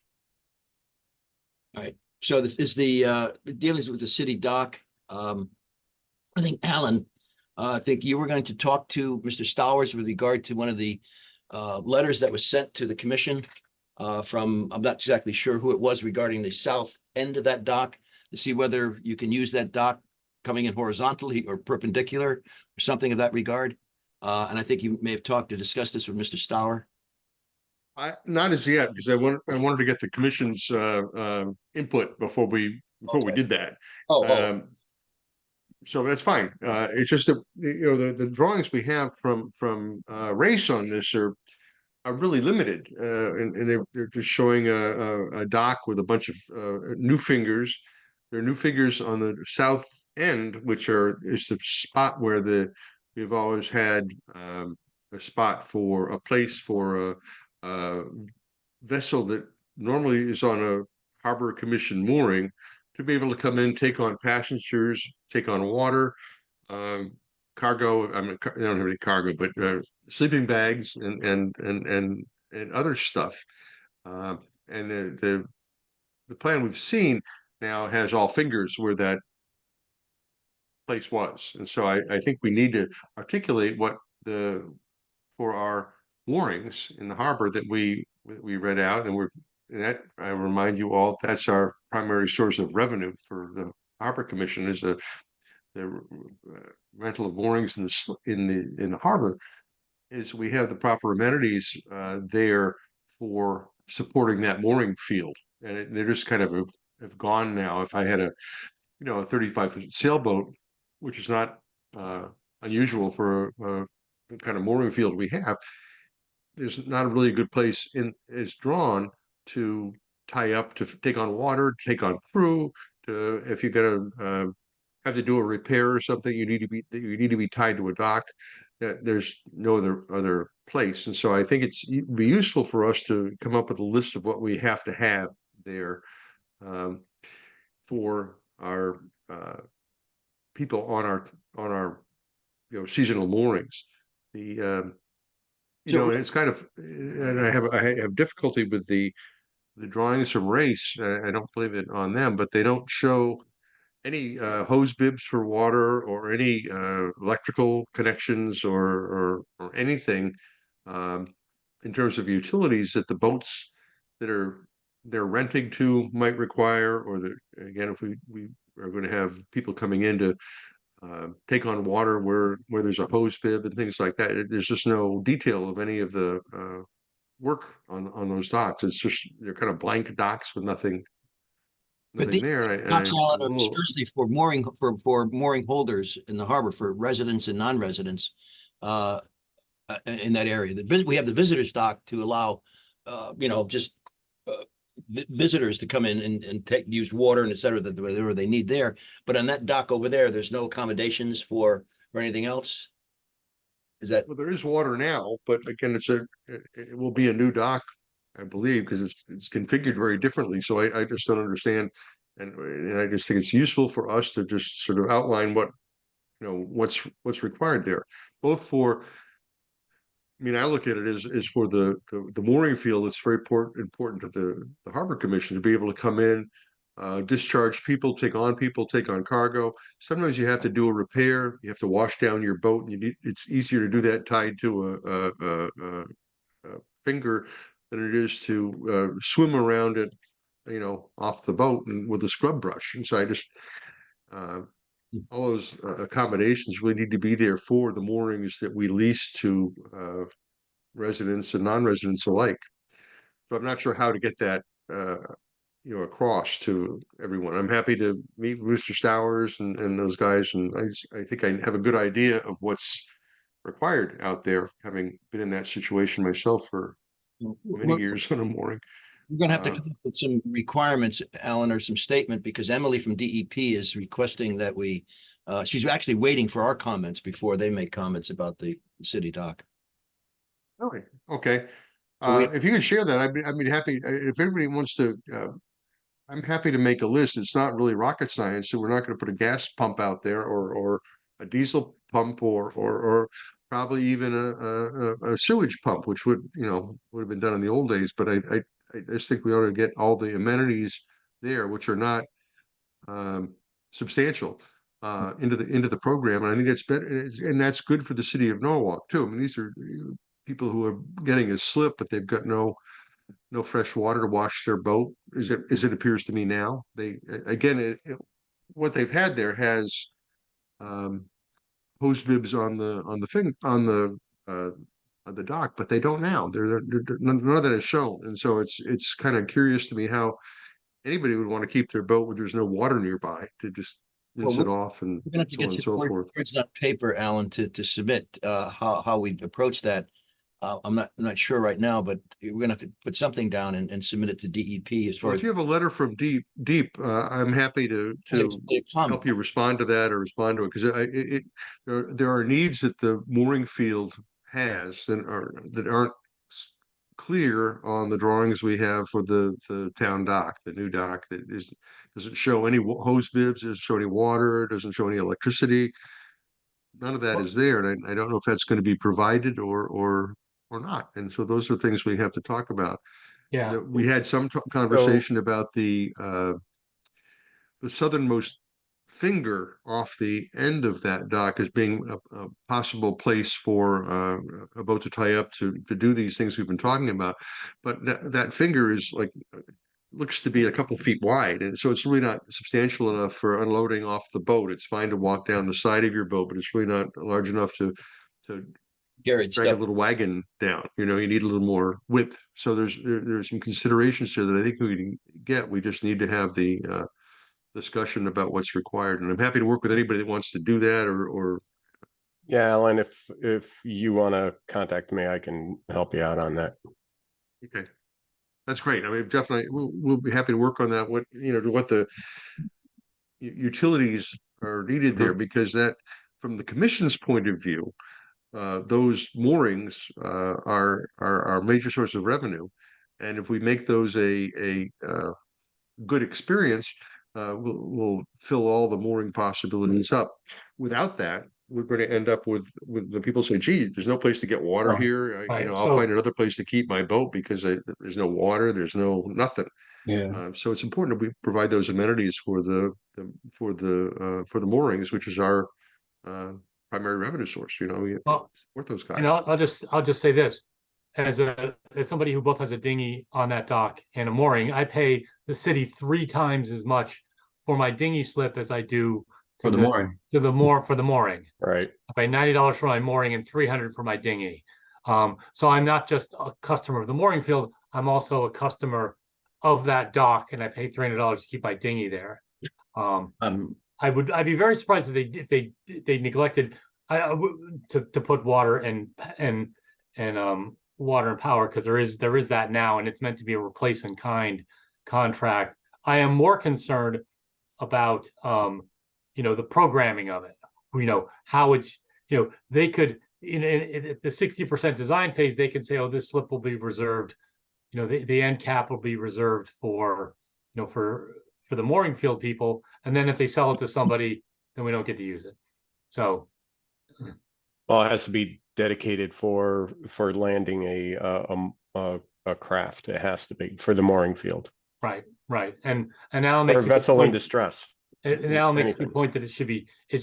All right, so this is the dealings with the city dock. I think Alan, I think you were going to talk to Mr. Stowers with regard to one of the letters that was sent to the commission from, I'm not exactly sure who it was, regarding the south end of that dock. to see whether you can use that dock coming in horizontally or perpendicular or something of that regard. And I think you may have discussed this with Mr. Stour. Not as yet, because I wanted to get the commission's input before we did that. So that's fine. It's just that, the drawings we have from Race on this are really limited, and they're just showing a dock with a bunch of new fingers. There are new figures on the south end, which is the spot where we've always had a spot for a place for a vessel that normally is on a harbor commission mooring to be able to come in, take on passengers, take on water, cargo. I mean, they don't have any cargo, but sleeping bags and other stuff. And the plan we've seen now has all fingers where that place was, and so I think we need to articulate what for our moorings in the harbor that we read out, and that I remind you all, that's our primary source of revenue for the Harbor Commission, is the rental of moorings in the harbor. Is we have the proper amenities there for supporting that mooring field, and they're just kind of have gone now. If I had a 35-foot sailboat, which is not unusual for the kind of mooring field we have, there's not a really good place is drawn to tie up, to take on water, take on crew. If you're gonna have to do a repair or something, you need to be tied to a dock. There's no other place, and so I think it'd be useful for us to come up with a list of what we have to have there for our people on our seasonal moorings. And it's kind of, and I have difficulty with the drawings from Race. I don't believe it on them, but they don't show any hose bibs for water or any electrical connections or anything in terms of utilities that the boats that they're renting to might require, or that, again, if we are going to have people coming in to take on water where there's a hose bib and things like that. There's just no detail of any of the work on those docks. It's just, they're kind of blank docks with nothing there. Docks are especially for mooring holders in the harbor, for residents and non-residents in that area. We have the visitors dock to allow visitors to come in and use water and et cetera, whatever they need there. But on that dock over there, there's no accommodations for anything else. Is that? Well, there is water now, but again, it will be a new dock, I believe, because it's configured very differently. So I just don't understand, and I just think it's useful for us to just sort of outline what's required there, both for. I mean, I look at it as for the mooring field. It's very important to the Harbor Commission to be able to come in, discharge people, take on cargo. Sometimes you have to do a repair. You have to wash down your boat, and it's easier to do that tied to a finger than it is to swim around it, off the boat and with a scrub brush. And so I just all those accommodations really need to be there for the moorings that we lease to residents and non-residents alike. So I'm not sure how to get that across to everyone. I'm happy to meet Mr. Stowers and those guys, and I think I have a good idea of what's required out there, having been in that situation myself for many years on a mooring. We're going to have to come up with some requirements, Alan, or some statement, because Emily from DEP is requesting that she's actually waiting for our comments before they make comments about the city dock. Okay. If you could share that, I'd be happy. If everybody wants to, I'm happy to make a list. It's not really rocket science, so we're not going to put a gas pump out there or a diesel pump or probably even a sewage pump, which would have been done in the old days. But I just think we ought to get all the amenities there, which are not substantial, into the program, and I think that's better, and that's good for the city of Norwalk too. I mean, these are people who are getting a slip, but they've got no no fresh water to wash their boat, as it appears to me now. They, again, what they've had there has hose bibs on the dock, but they don't now. None of that is shown, and so it's kind of curious to me how anybody would want to keep their boat when there's no water nearby to just rinse it off and We're gonna have to so on get and some so forth. words on paper, Alan, to submit, how we approach that. I'm not sure right now, but we're gonna have to put something down and submit it to DEP as Well, far if as. you have a letter from Deep, I'm happy to help you respond to that or respond to it, because there are needs that the mooring field has that aren't clear on the drawings we have for the town dock, the new dock, that doesn't show any hose bibs, doesn't show any water, doesn't show any electricity. None of that is there, and I don't know if that's going to be provided or not. And so those are things we have to talk about. Yeah, We had some conversation about the southernmost finger off the end of that dock as being a possible place for a boat to tie up to do these things we've been talking about. But that finger is like, looks to be a couple feet wide, and so it's really not substantial enough for unloading off the boat. It's fine to walk down the side of your boat, but it's really not large enough to Garrett drag a stuff. little wagon down. You need a little more width. So there's some considerations here that I think we can get. We just need to have the discussion about what's required, and I'm happy to work with anybody that wants to do that or Yeah, Alan, if you want to contact me, I can help you out on that. okay. That's great. I mean, definitely, we'll be happy to work on that. What the utilities are needed there, because that, from the commission's point of view, those moorings are our major source of revenue, and if we make those a good experience, we'll fill all the mooring possibilities up. Without that, we're going to end up with the people say, "Gee, there's no place to get water Right. here. Right. I'll So- find another place to keep my boat because there's no water, there's no nothing." Yeah. So it's important that we provide those amenities for the moorings, which is our primary revenue source. We Well, support those guys. And I'll just say this, as somebody who both has a dinghy on that dock and a mooring, I pay the city 3 times as much for my dinghy slip as I do For the mooring. for the mooring. Right. I pay $90 for my mooring and $300 for my dinghy. So I'm not just a customer of the mooring field, I'm also a customer of that dock, and I pay $300 to keep my dinghy there. I'd be very surprised if they neglected to put water and water and power, because there is that now, and it's meant to be a replace in kind contract. I am more concerned about the programming of it. How it's they could in the 60% design phase, they can say, oh, this slip will be reserved, the end cap will be reserved for for the mooring field people, and then if they sell it to somebody, then we don't get to use it. So Well, it has to be dedicated for landing a craft. It has to be for the mooring field. right. And Alan Or makes a a good vessel in point. distress. And Alan makes a Anything. good point that it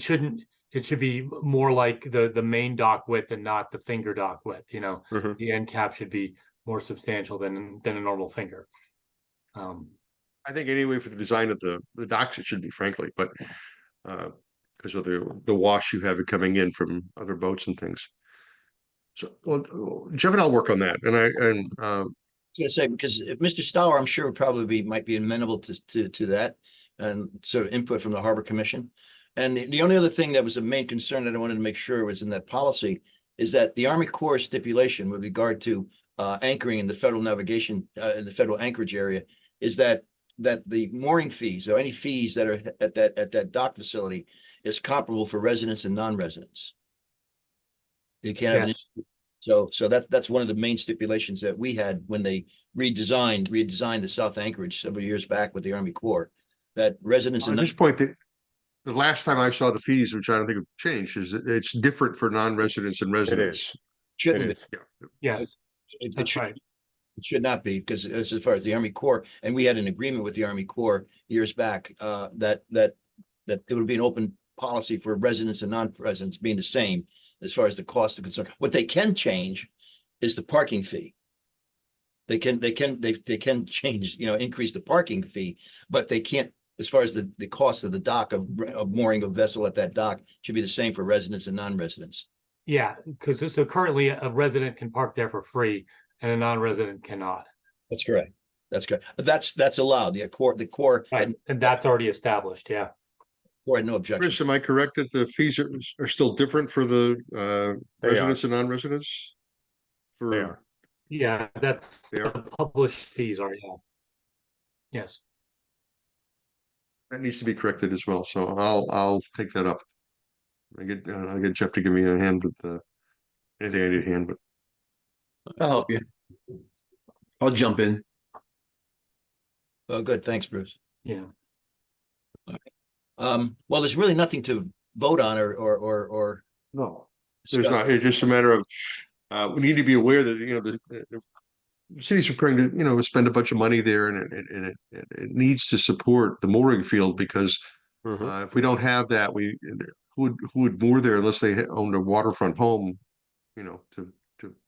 should be more like the main dock width and not the finger dock width. Mhm. The end cap should be more substantial than a normal finger. I think anyway for the design of the docks it should be, frankly, but because of the wash you have it coming in from other boats and things. So, well, Jeff and I'll work on that, and I was gonna say, because if Mr. Stour, I'm sure would probably might be amenable to that and sort of input from the Harbor Commission. And the only other thing that was a main concern that I wanted to make sure was in that policy is that the Army Corps stipulation with regard to anchoring in the federal navigation in the federal anchorage area is that the mooring fees or any fees that are at that dock facility is comparable for residents and non-residents. You can't have Yes. so that's one of the main stipulations that we had when they redesigned the South Anchorage several years back with the Army Corps, that residents at and this point, the last time I saw the fees, which I don't think have changed, is that it's different for non-residents and It residents. is. It shouldn't is. Yes, it that's should right. it should not be, because as far as the Army Corps, and we had an agreement with the Army Corps years back, that there would be an open policy for residents and non-residents being the same as far as the cost of concern. What they can change is the parking fee. They can change, increase the parking fee, but they can't, as far as the cost of the dock of mooring a vessel at that dock should be the same for residents and non-residents. Yeah, because so currently a resident can park there for free and a non-resident cannot. That's correct. That's correct. That's allowed. The core Right, and that's already established, yeah. had no objection. Chris, am I correct that the fees are still different for the They are. residents and non-residents? They For, are. Yeah, that's They the are. published fees are, yeah. Yes. that needs to be corrected as well, so I'll take that up. I'll get Jeff to give me a hand with anything I need a hand with. I'll help you. I'll jump in. Oh, good. Thanks, Bruce. Yeah. Well, there's really nothing to vote on or No, there's discuss. not. It's just a matter of we need to be aware that the city's preparing to spend a bunch of money there, and it needs to support the mooring field because Mhm. if we don't have that, who would moor there unless they owned a waterfront home, to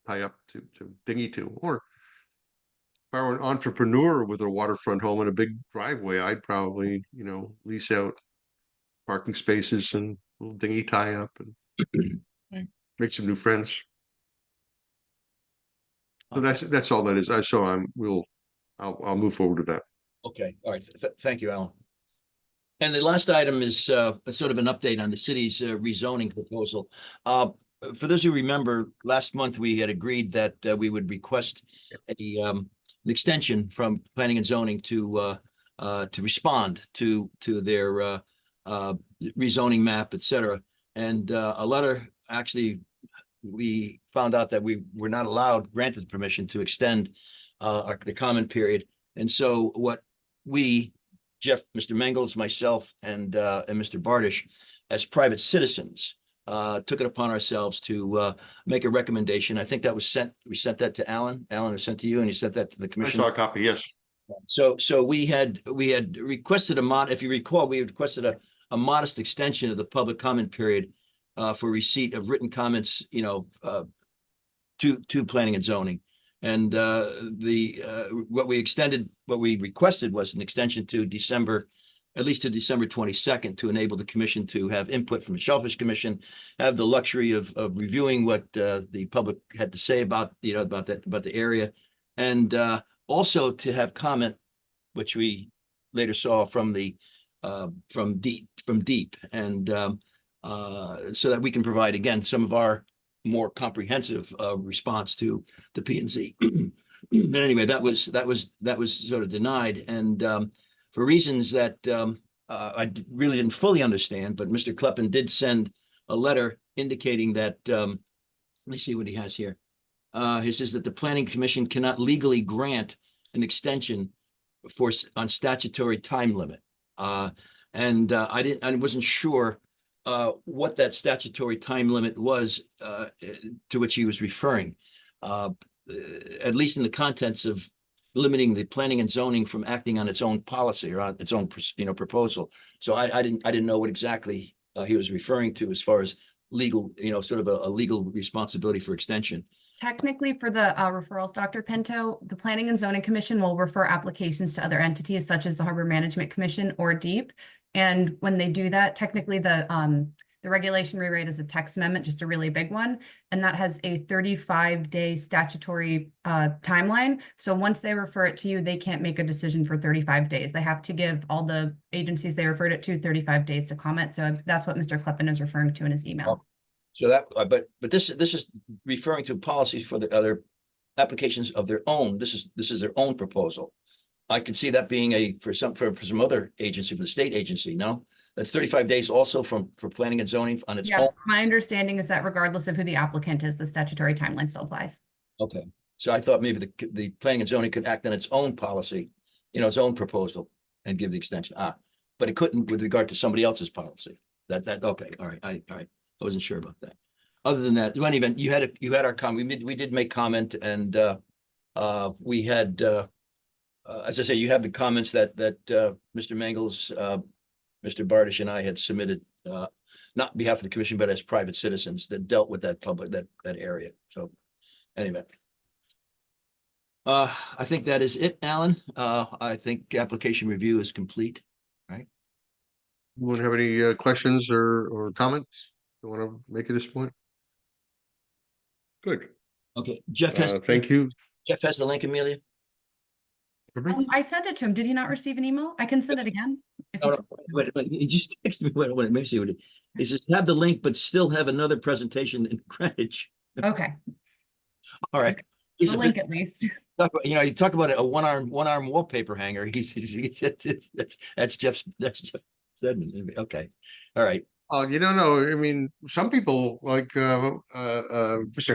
tie up to dinghy to, or if I were an entrepreneur with a waterfront home and a big driveway, I'd probably lease out parking spaces and a little dinghy tie up and make some new friends. So that's all that is. I'll move forward with that. Okay, all right. Thank you, Alan. And the last item is sort of an update on the city's rezoning proposal. For those who remember, last month we had agreed that we would request an extension from planning and zoning to respond to their rezoning map, et cetera. And a letter, actually, we found out that we were not granted permission to extend the comment period. And so what we, Jeff, Mr. Mengels, myself, and Mr. Bardish, as private citizens, took it upon ourselves to make a recommendation. I think that was we sent that to Alan. Alan was sent to you, and you sent that to the I commission. saw a copy, yes. So we had requested if you recall, we requested a modest extension of the public comment period for receipt of written comments, to planning and zoning. And what we requested was an extension to at least to December 22nd, to enable the commission to have input from the Shellfish Commission, have the luxury of reviewing what the public had to say about the area, and also to have comment, which we later saw from Deep, and so that we can provide again some of our more comprehensive response to the P&Z. But anyway, that was sort of denied, and for reasons that I really didn't fully understand, but Mr. Kleppen did send a letter indicating that, let me see what he has here. He says that the Planning Commission cannot legally grant an extension on statutory time limit. And I wasn't sure what that statutory time limit was to which he was referring, at least in the contents of limiting the planning and zoning from acting on its own policy or on its own proposal. So I didn't know what exactly he was referring to as far as legal, sort of a legal responsibility for extension. Technically, for the referrals, Dr. Pinto, the Planning and Zoning Commission will refer applications to other entities such as the Harbor Management Commission or DEEP. And when they do that, technically the regulation rewrite is a text amendment, just a really big one. And that has a 35-day statutory timeline. So once they refer it to you, they can't make a decision for 35 days. They have to give all the agencies they referred it to 35 days to comment. So that's what Mr. Kleppen is referring to in his email. So that, but this is referring to policies for the other applications of their own. This is their own proposal. I could see that being for some other agency, for the state agency. No, that's 35 days also for planning and zoning on its own. My understanding is that regardless of who the applicant is, the statutory timeline still applies. Okay, so I thought maybe the planning and zoning could act on its own policy, its own proposal, and give the extension. But it couldn't with regard to somebody else's policy. Okay, all right, all right. I wasn't sure about that. Other than that, in any event, you had our comment. We did make comment, and we had, as I say, you have the comments that Mr. Mengels, Mr. Bardish, and I had submitted, not on behalf of the commission, but as private citizens that dealt with that area. So, anyway. I think that is it, Alan. I think application review is complete. Anyone have any questions or comments you want to make at this point? Good. Okay, Jeff has, Thank you. Jeff has the link, Amelia. Pardon me? I sent it to him. Did he not receive an email? I can send it again. if Oh, he's- no, wait, he just texted me. Wait, let me see what he says. Have the link, but still have another presentation in Greenwich. Okay, All right. the link at least. You talk about a one-arm wallpaper hanger. That's Jeff Stedman. Okay. All right. You don't know. I mean, some people like Mr.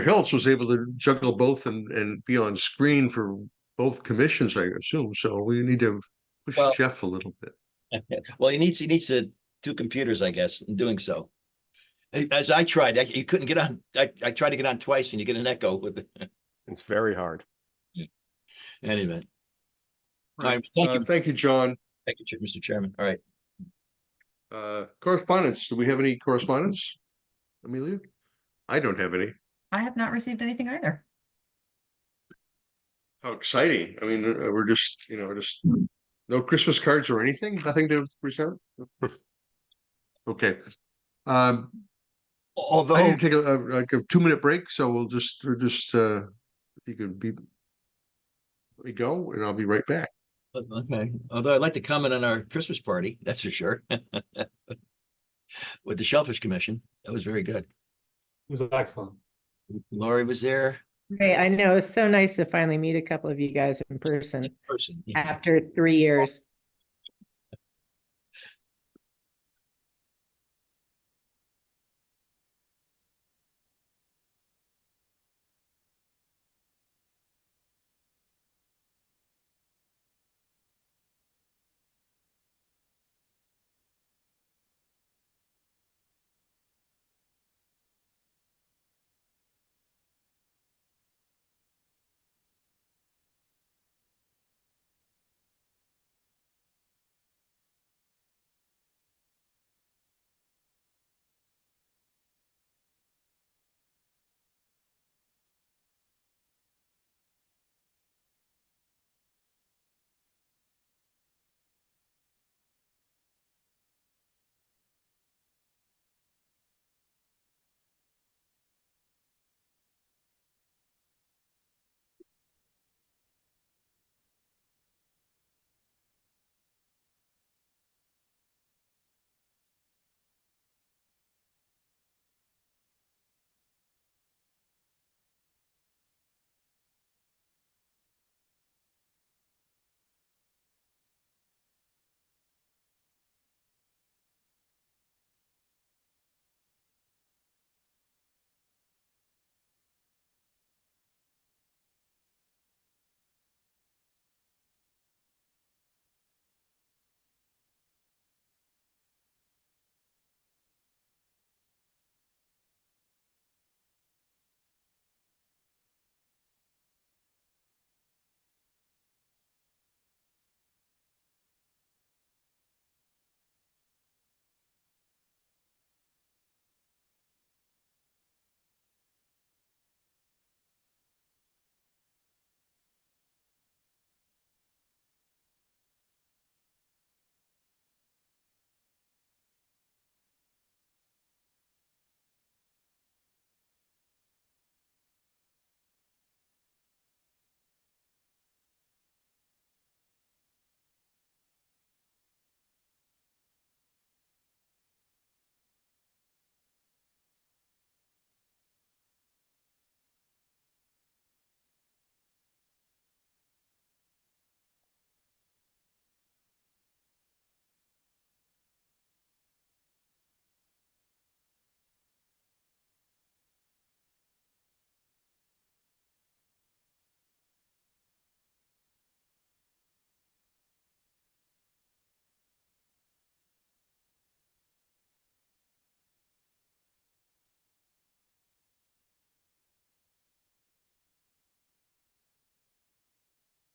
Hiltz was able to juggle both and be on screen for both commissions, I assume. So we need to push Well- Jeff a little bit. Well, he needs two computers, I guess, in doing so. As I tried, you couldn't get on. I tried to get on twice and you get an echo with it. It's very hard. Anyway. All right. Thank you. Thank you, John. Thank you, Mr. Chairman. All right. Correspondence. Do we have any correspondence, Amelia? I don't have any. I have not received anything either. How exciting. I mean, we're just, just no Christmas cards or anything? Nothing to present? Okay. I Although, need to take like a 2-minute break, so we're just, if you could let me go and I'll be right back. okay. Although I'd like to comment on our Christmas party, that's for sure. With the Shellfish Commission, that was very good. It was excellent. Lori was there. Great. I know. It's so nice to finally meet a couple of you guys in person Person. after 3 years.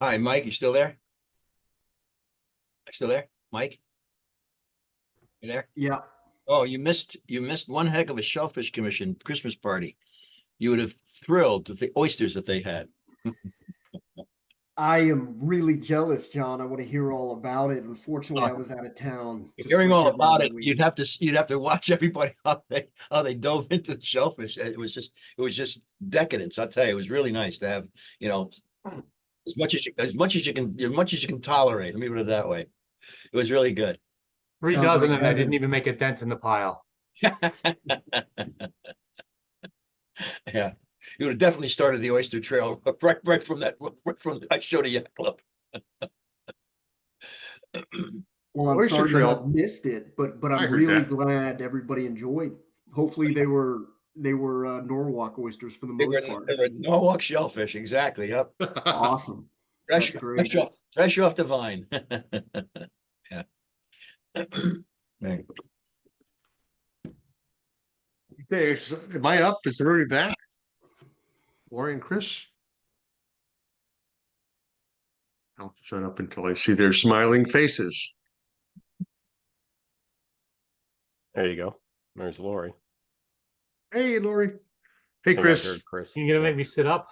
Hi, Mike, you still there? Still there, Mike? You there? Yeah. Oh, you missed one heck of a Shellfish Commission Christmas party. You would have thrilled with the oysters that they had. I am really jealous, John. I want to hear all about it. Unfortunately, Oh. I was out of town. just Hearing like all every about other it, week. you'd have to watch everybody how they dove into the shellfish. It was just decadence. I'll tell you, it was really nice to have, you know, as much as you can tolerate. Let me put it that way. It was really good. 3 Sounds dozen, like and I having- didn't even make a dent in the pile. Yeah, you would have definitely started the oyster trail right from I showed a yacht club. Well, I'm Oyster sorry you Trail. have missed it, but I I'm heard really that. glad everybody enjoyed. Hopefully they were Norwalk oysters for the They most part. were Norwalk shellfish, exactly. Yep, Awesome. fresh, That's great. fresh off the vine. Yeah. Right. Okay, am I up? Is everybody back? Lori and Chris? I'll shut up until I see their smiling faces. There you go. There's Lori. Hey, Lori. Hey, I think I Chris. heard Chris. You gonna make me sit up?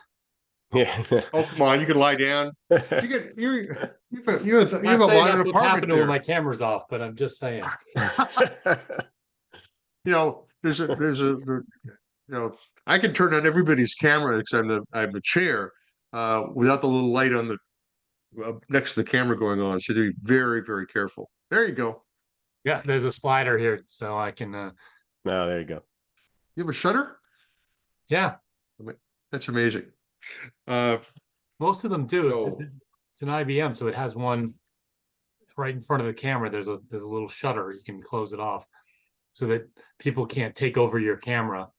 Yeah. Oh, come on, you can lie down. You have a Not modern saying that's what's apartment happening when there. my camera's off, but I'm just saying. You know, I can turn on everybody's camera because I'm the chair, without the little light on the next to the camera going on. So be very, very careful. There you go. Yeah, there's a slider here, so I can. No, there you go. You have a shutter? Yeah, That's amazing. most of them do. So- It's an IBM, so it has one right in front of the camera. There's a little shutter. You can close it off so that people can't take over your camera.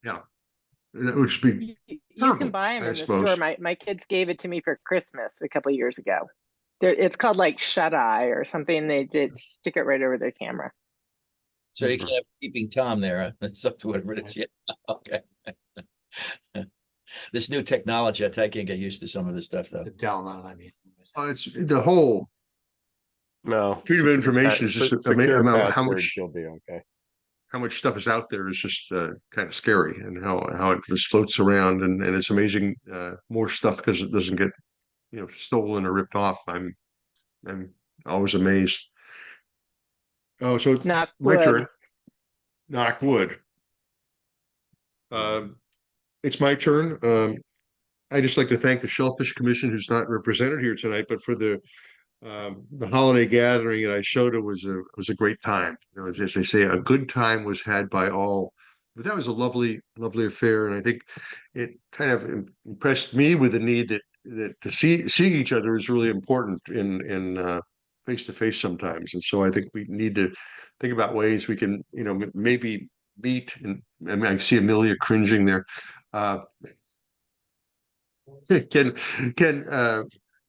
Yeah, that would be You terrible, can buy them I in the suppose. store. My kids gave it to me for Christmas a couple of years ago. It's called like Shut Eye or something. They did stick it right over their camera. So you can't have peeping Tom there. Huh? It's up to whatever it is. Yeah. Okay. This new technology, I can't get used to some of this stuff though. The Dell, not an IBM. It's the whole No. freedom of information is just Secure amazing how passwords, much you'll be okay. how much stuff is out there is just kind of scary, and how it just floats around, and it's amazing, more stuff because it doesn't get stolen or ripped off. I'm always amazed. Oh, so it's Knock my wood. turn. Knock wood. It's my turn. I just like to thank the Shellfish Commission, who's not represented here tonight, but for the holiday gathering that I showed. It was a great time. As they say, a good time was had by all. But that was a lovely affair, and I think it kind of impressed me with the need that to seeing each other is really important in face to face sometimes. And so I think we need to think about ways we can maybe meet. And I mean, I see Amelia cringing there. Can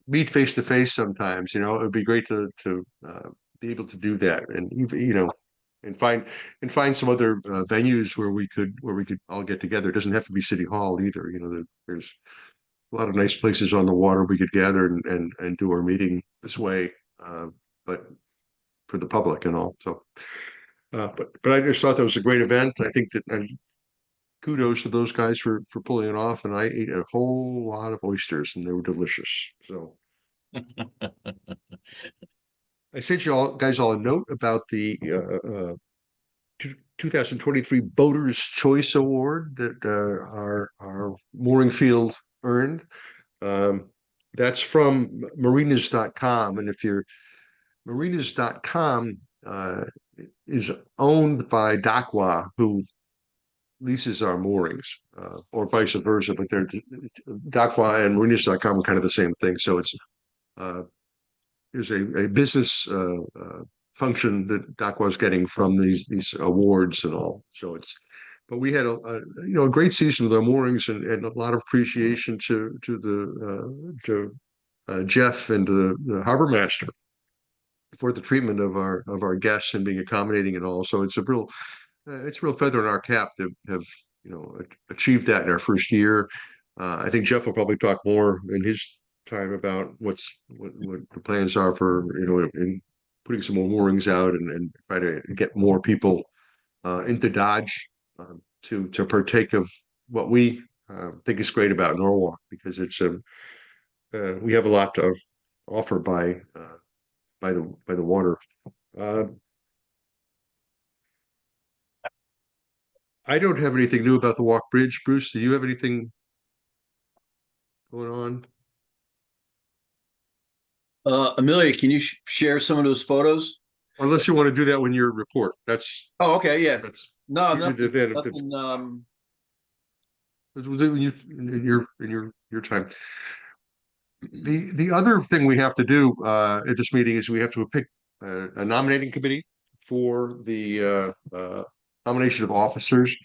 meet face to face sometimes. It would be great to be able to do that, and and find some other venues where we could all get together. It doesn't have to be City Hall either. There's a lot of nice places on the water we could gather and do our meeting this way, but for the public and all. So, but I just thought that was a great event. I think that. Kudos to those guys for pulling it off, and I ate a whole lot of oysters, and they were delicious. So I sent you guys all a note about the 2023 Boaters Choice Award that our mooring field earned. That's from marinas.com, and if you're marinas.com is owned by Dakwa, who leases our moorings, or vice versa, but they're Dakwa and marinas.com are kind of the same thing. So it's there's a business function that Dakwa is getting from these awards and all. So but we had a great season with our moorings, and a lot of appreciation to Jeff and to the harbor master for the treatment of our guests and being accommodating and all. So it's a real feather in our cap to have achieved that in our first year. I think Jeff will probably talk more in his time about what the plans are for in putting some more moorings out and try to get more people into Dodge to partake of what we think is great about Norwalk, because it's we have a lot to offer by the water. I don't have anything new about the Walk Bridge. Bruce, do you have anything going on? Amelia, can you share some of those photos? Unless you want to do that when your report. That's Oh, okay, yeah. that's No, you did nothing, that. nothing, Was it when you in your time? The other thing we have to do at this meeting is we have to pick a nominating committee for the nomination of officers.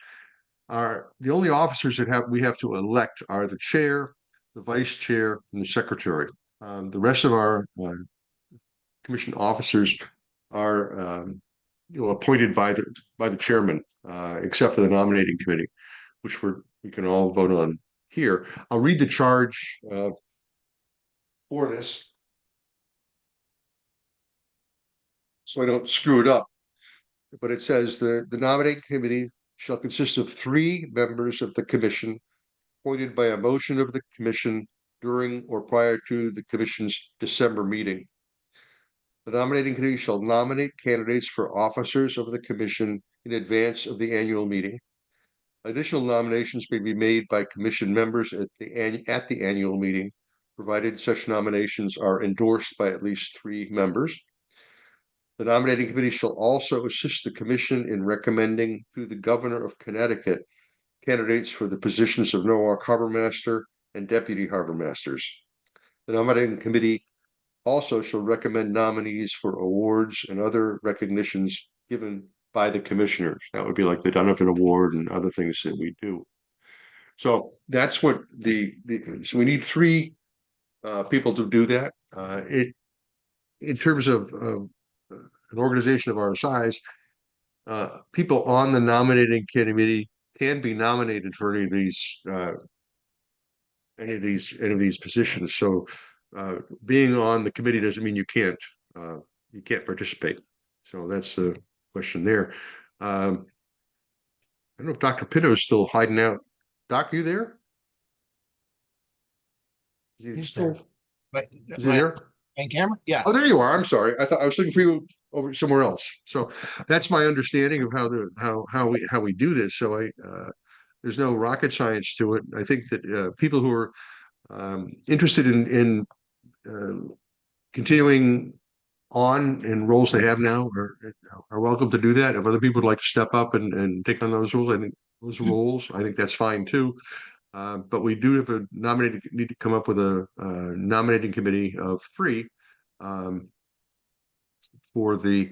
The only officers that we have to elect are the chair, the vice chair, and the secretary. The rest of our commission officers are appointed by the chairman, except for the nominating committee, which we can all vote on here. I'll read the charge for this, so I don't screw it up. But it says the nominating committee shall consist of 3 members of the commission appointed by a motion of the commission during or prior to the commission's December meeting. The nominating committee shall nominate candidates for officers of the commission in advance of the annual meeting. Additional nominations may be made by commission members at the annual meeting, provided such nominations are endorsed by at least 3 members. The nominating committee shall also assist the commission in recommending to the governor of Connecticut candidates for the positions of Norwalk Harbor Master and Deputy Harbor Masters. The nominating committee also shall recommend nominees for awards and other recognitions given by the commissioners. That would be like the Donovan Award and other things that we do. So that's what so we need 3 people to do that. In terms of an organization of our size, people on the nominating committee can be nominated for any of these positions. So being on the committee doesn't mean you can't participate. So that's the question there. I don't know if Dr. Pinto is still hiding out. Doc, you there? Is he still? Is he there? On camera? Yeah. Oh, there you are. I'm sorry. I thought I was looking for you over somewhere else. So that's my understanding of how we do this. So there's no rocket science to it. I think that people who are interested in continuing on in roles they have now are welcome to do that. If other people would like to step up and take on those roles, I think that's fine too. But we do have need to come up with a nominating committee of 3 for the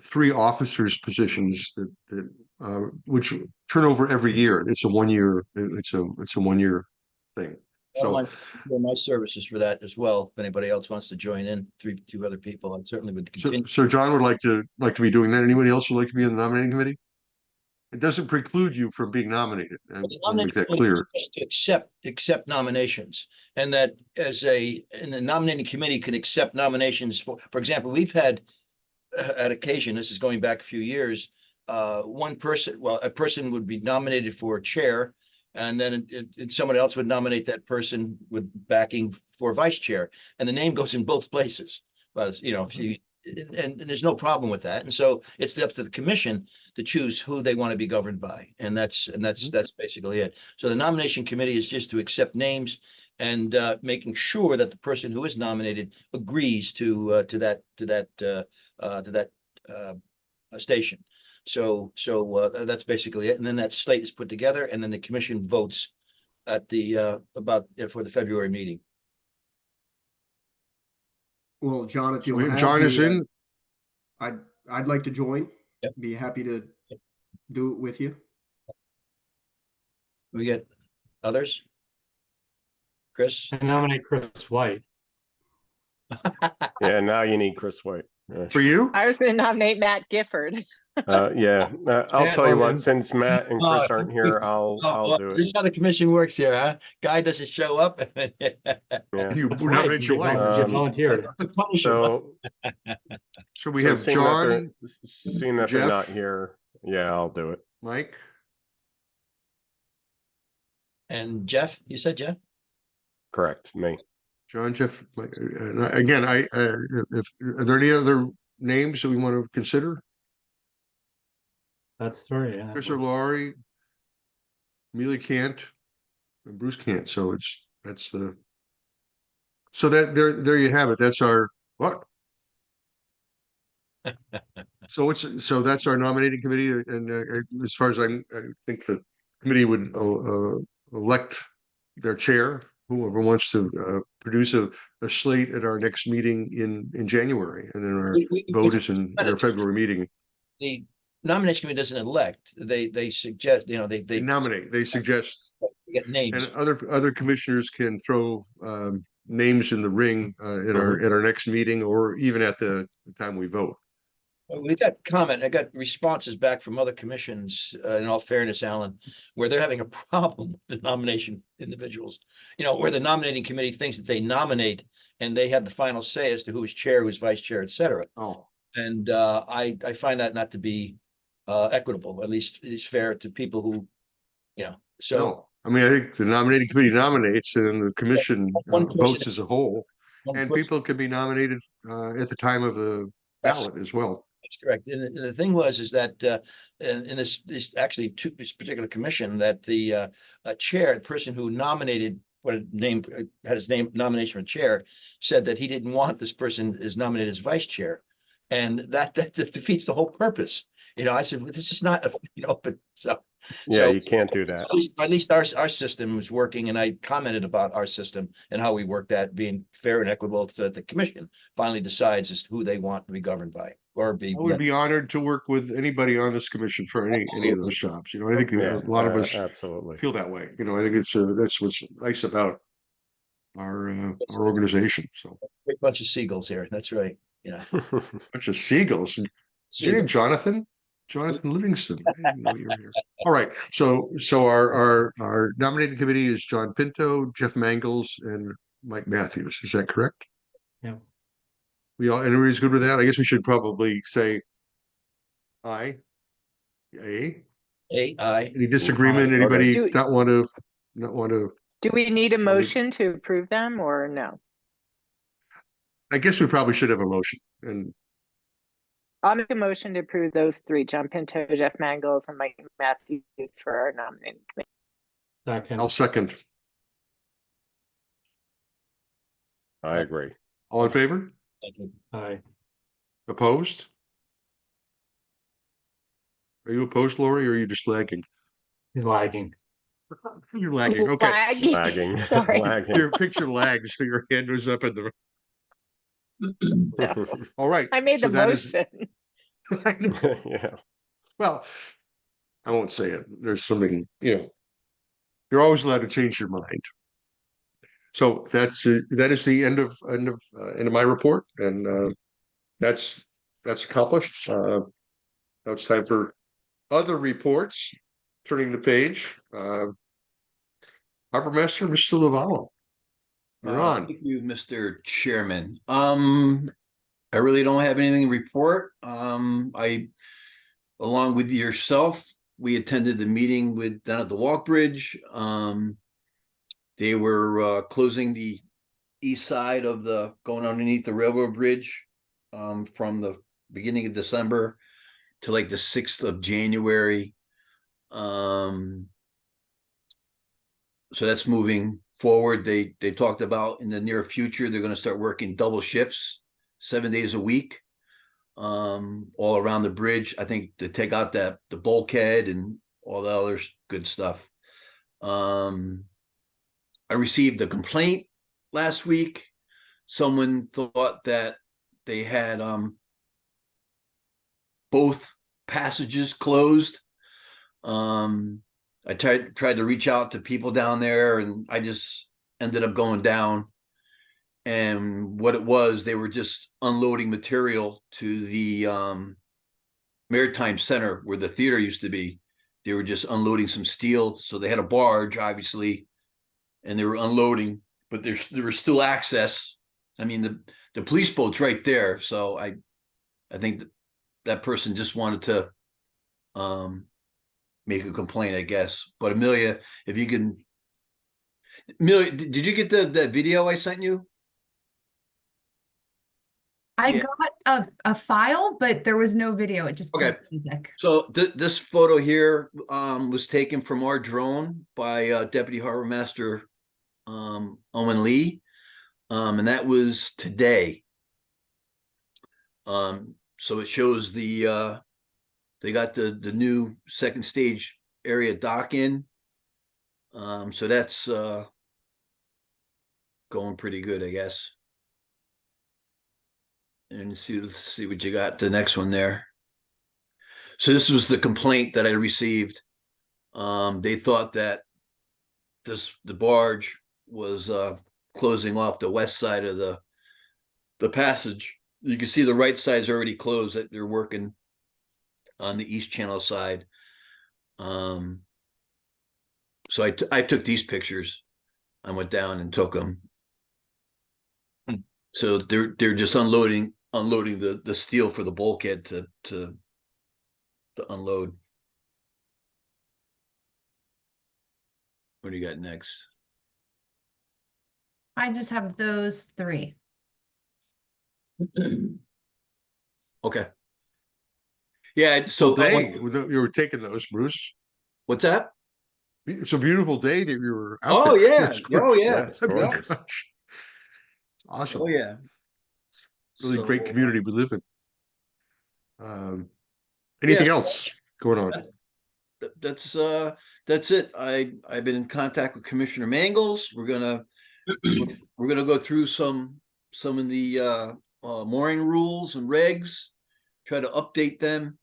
3 officers positions that which turn over every year. It's a 1-year. It's a 1-year thing. So my services for that as well. If anybody else wants to join in, 2 other people, I certainly would continue. So John would like to be doing that. Anybody else would like to be in the nominating committee? It doesn't preclude you from being nominated. And make that clear. Just to accept nominations, and that and the nominating committee can accept nominations for example, we've had at occasion, this is going back a few years, a person would be nominated for chair, and then someone else would nominate that person with backing for vice chair, and the name goes in both places. But and there's no problem with that. And so it's up to the commission to choose who they want to be governed by. And that's basically it. So the nomination committee is just to accept names and making sure that the person who is nominated agrees to that station. So that's basically it. And then that slate is put together, and then the commission votes at for the February meeting. Well, John, if you'll have John is me, in. I'd like to join. Yep. Be happy to do it with you. We get others? Chris? I nominate Chris White. Yeah, now you need Chris White. Yeah. For you? I was going to nominate Matt Gifford. Yeah, I'll tell you what, since Matt and Chris aren't here, I'll do This is it. how the commission works here, huh? Guy doesn't show up. Yeah. You nominate your wife. Volunteered. So We have John, seeing that they're Jeff. not here, yeah, I'll do it. Mike, And Jeff, you said Jeff? Correct, me. John, Jeff, again, if, are there any other names that we want to consider? That's three, yeah. Chris or Laurie, Amelia can't, and Bruce can't, so that's the. So there you have it. That's our, what? So that's our nominating committee, and as far as I think the committee would elect their chair, whoever wants to produce a slate at our next meeting in January, and then our vote is in our February meeting. The nomination committee doesn't elect, they suggest, They nominate, they suggest, get names. and other commissioners can throw names in the ring at our next meeting, or even at the time we vote. We got I got responses back from other commissions, in all fairness, Alan, where they're having a problem with the nomination individuals. Where the nominating committee thinks that they nominate and they have the final say as to who is chair, who's vice chair, et cetera. Oh. And I find that not to be equitable, at least it is fair to people who, so. No, I mean, I think the nominating committee nominates, and then the commission One person- votes as a whole, one and person- people can be nominated at the time of the ballot as well. That's correct. And the thing is that in this actually this particular commission, that the chair, the person who nominated had his name nomination for chair, said that he didn't want this person is nominated as vice chair, and that defeats the whole purpose. I said, well, this is not but Yeah, you can't do that. At least our system was working, and I commented about our system and how we work that being fair and equitable, so that the commission finally decides as to who they want to be governed by, or be. I would be honored to work with anybody on this commission for any of those jobs. I think Yeah, a lot of us absolutely. feel that way. I think that's what's nice about our organization. So Great bunch of seagulls here. That's right. bunch of seagulls. Is your name Jonathan? Jonathan Livingston. I didn't know you were here. All right. So our nominating committee is John Pinto, Jeff Mangles, and Mike Matthews. Is that correct? Yeah. Everybody's good with that? I guess we should probably say aye. Aye. Aye. Any disagreement? Okay. Anybody Do- not want to? Do we need a motion to approve them or no? I guess we probably should have a motion. And I'll make a motion to approve those three, John Pinto, Jeff Mangles, and Mike Matthews for our nominating committee. Second. I'll second. I agree. All in favor? Thank you. Aye. Opposed? Are you opposed, Lori, or are you just lagging? He's lagging. You're lagging. Okay. Lagging. Lagging. Sorry. Lagging. Your picture lags, so your hand was up in the. All right. I made so the that is- motion. Yeah. Well, I won't say it. There's something, you're always allowed to change your mind. So that is the end of my report, and that's accomplished. Now it's time for other reports. Turning the page, Harbor Master, Mr. Lavallo. You're on. Thank you, Mr. Chairman. I really don't have anything to report. I, along with yourself, we attended the meeting down at the Walk Bridge. They were closing the east side of going underneath the railroad bridge from the beginning of December to like the 6th of January. So that's moving forward. They talked about in the near future, they're going to start working double shifts, 7 days a week, all around the bridge. I think to take out the bulkhead and all the other good stuff. I received a complaint last week. Someone thought that they had both passages closed. I tried to reach out to people down there, and I just ended up going down. And what it was, they were just unloading material to the Maritime Center where the theater used to be. They were just unloading some steel. So they had a barge, obviously, and they were unloading, but there was still access. I mean, the police boat's right there. So I think that person just wanted to make a complaint, I guess. But Amelia, if you can, Amelia, did you get that video I sent you? I Yeah. got a file, but there was no video. It just Okay. played music. So this photo here was taken from our drone by Deputy Harbor Master Owen Lee, and that was today. So it shows the they got the new second stage area dock in. So that's going pretty good, I guess. And let's see what you got. The next one there. So this was the complaint that I received. They thought that the barge was closing off the west side of the passage. You can see the right side's already closed. That they're working on the east channel side. So I took these pictures. I went down and took them. So they're just unloading the steel for the bulkhead to unload. What do you got next? I just have those 3. Okay. Yeah. So Day, you were taking those, Bruce. What's that? It's a beautiful day that you were out Oh there. yeah. It's Oh gorgeous. yeah. That's gorgeous. Awesome. Oh yeah. Really So, great community we live in. Anything else going on? That's it. I've been in contact with Commissioner Mangles. We're gonna go through some of the mooring rules and regs, try to update them.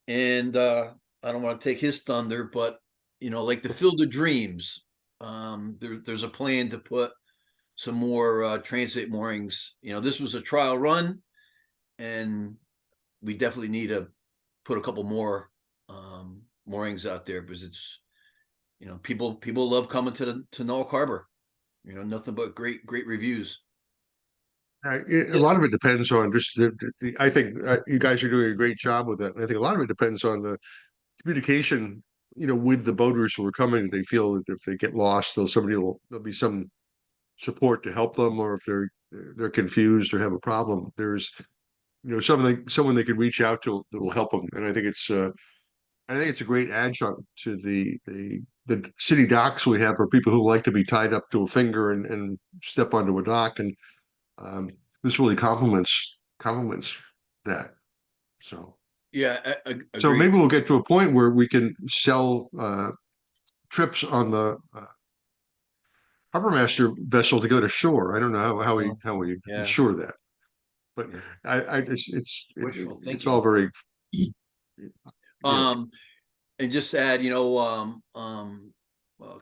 And I don't want to take his thunder, but like the Field of Dreams, there's a plan to put some more transit moorings. This was a trial run, and we definitely need to put a couple more moorings out there, because it's people love coming to Norwalk Harbor. Nothing but great reviews. A lot of it depends on just I think you guys are doing a great job with that. I think a lot of it depends on the communication, with the boaters who are coming. They feel that if they get lost, there'll be some support to help them, or if they're confused or have a problem, there's someone they could reach out to that will help them. And I think it's a great adjunct to the city docks we have for people who like to be tied up to a finger and step onto a dock. And this really complements that. So Yeah. so maybe we'll get to a point where we can sell trips on the Harbor Master vessel to go to shore. I don't know how we Yeah. ensure that, but Yeah. it's thinking. all very. And just to add,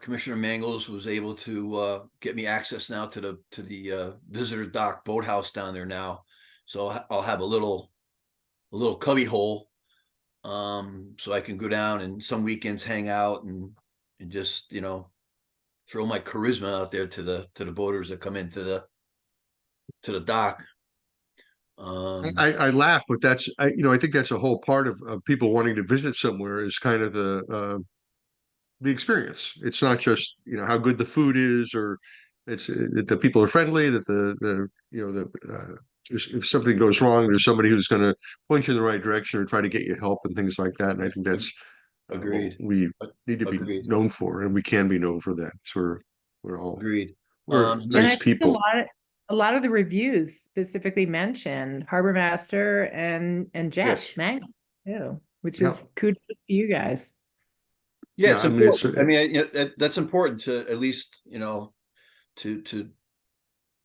Commissioner Mangles was able to get me access now to the visitor dock boathouse down there now, so I'll have a little cubby hole, so I can go down and some weekends hang out and just throw my charisma out there to the boaters that come into the dock. I laugh, but I think that's a whole part of people wanting to visit somewhere is kind of the experience. It's not just how good the food is, or it's that the people are friendly, that if something goes wrong, there's somebody who's going to point you in the right direction or try to get you help and things like that. And I think that's Agreed. what we need to be Agreed. known for, and we can be known for that. So we're all Agreed. we're And nice I think people. a lot of the reviews specifically mentioned Harbor Master and Jeff Yes. Mangle too, which Yeah. is kudos to you guys. Yeah, Yeah, it's I mean, it's- important. That's important to at least to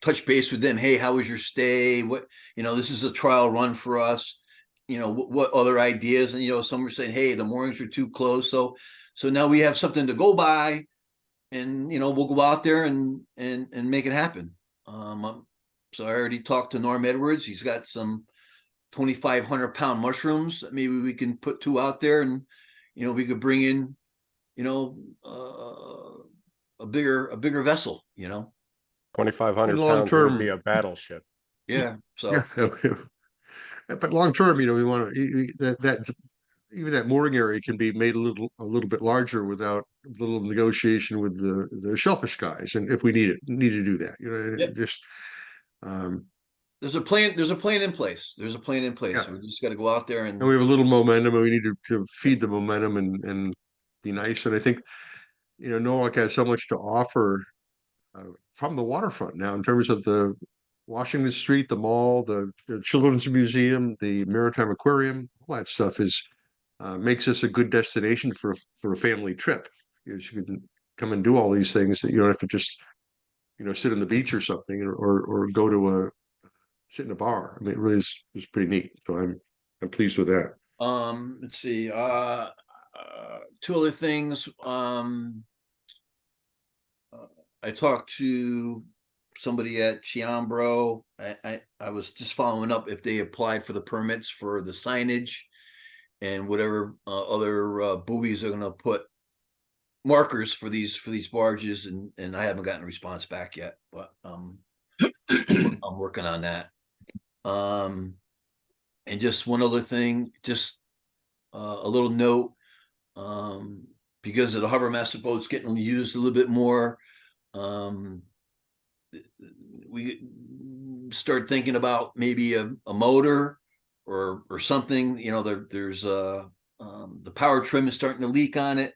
touch base with them. Hey, how was your stay? What this is a trial run for us. What other ideas? And some were saying, hey, the moorings are too close. So now we have something to go by, and we'll go out there and make it happen. So I already talked to Norm Edwards. He's got some 2,500-pound mushrooms. Maybe we can put 2 out there, and we could bring in a bigger vessel. 2,500 And long pounds term- would be a battleship. Yeah. So But long term, we want to that even that mooring area can be made a little bit larger without a little negotiation with the shellfish guys, and if we need to do that, Yep. just There's a plan in place. There's a plan in place. Yeah. We just gotta go out there and And we have a little momentum and we need to feed the momentum and be nice. And I think, Norwalk has so much to offer from the waterfront now in terms of the Washington Street, the mall, the Children's Museum, the Maritime Aquarium, all that stuff makes this a good destination for a family trip. You can come and do all these things that you don't have to just, sit on the beach or something or go to sit in a bar. I mean, it really is pretty neat. So I'm pleased with that. let's see, two other things. I talked to somebody at Chiambro. I was just following up if they applied for the permits for the signage and whatever other buoys are gonna put markers for these barges, and I haven't gotten a response back yet, but I'm working on that. And just one other thing, just a little note, because of the harbor master boats getting used a little bit more, we start thinking about maybe a motor or something. There's the power trim is starting to leak on it.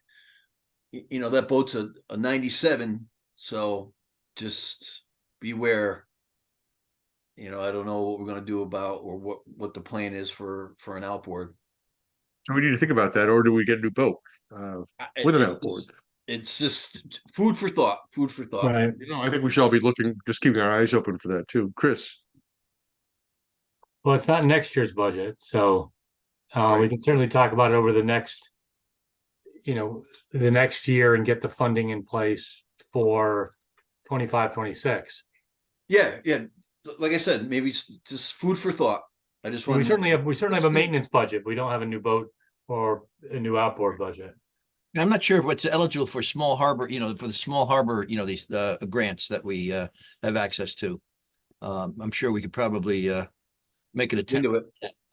That boat's a 97, so just beware. I don't know what we're going to do about or what the plan is for an outboard. So we need to think about that, or do we get a new boat with an outboard? It's just food for thought. Right. I think we should all be just keeping our eyes open for that too. Chris. Well, it's not next year's budget, so we can certainly talk about it over the next year and get the funding in place for 25-26. Yeah. Like I said, maybe it's just food for thought. I just want We certainly have a maintenance budget. We don't have a new boat or a new outboard budget. I'm not sure if it's eligible for small harbor, for the small harbor, these grants that we have access to. I'm sure we could probably make an attempt.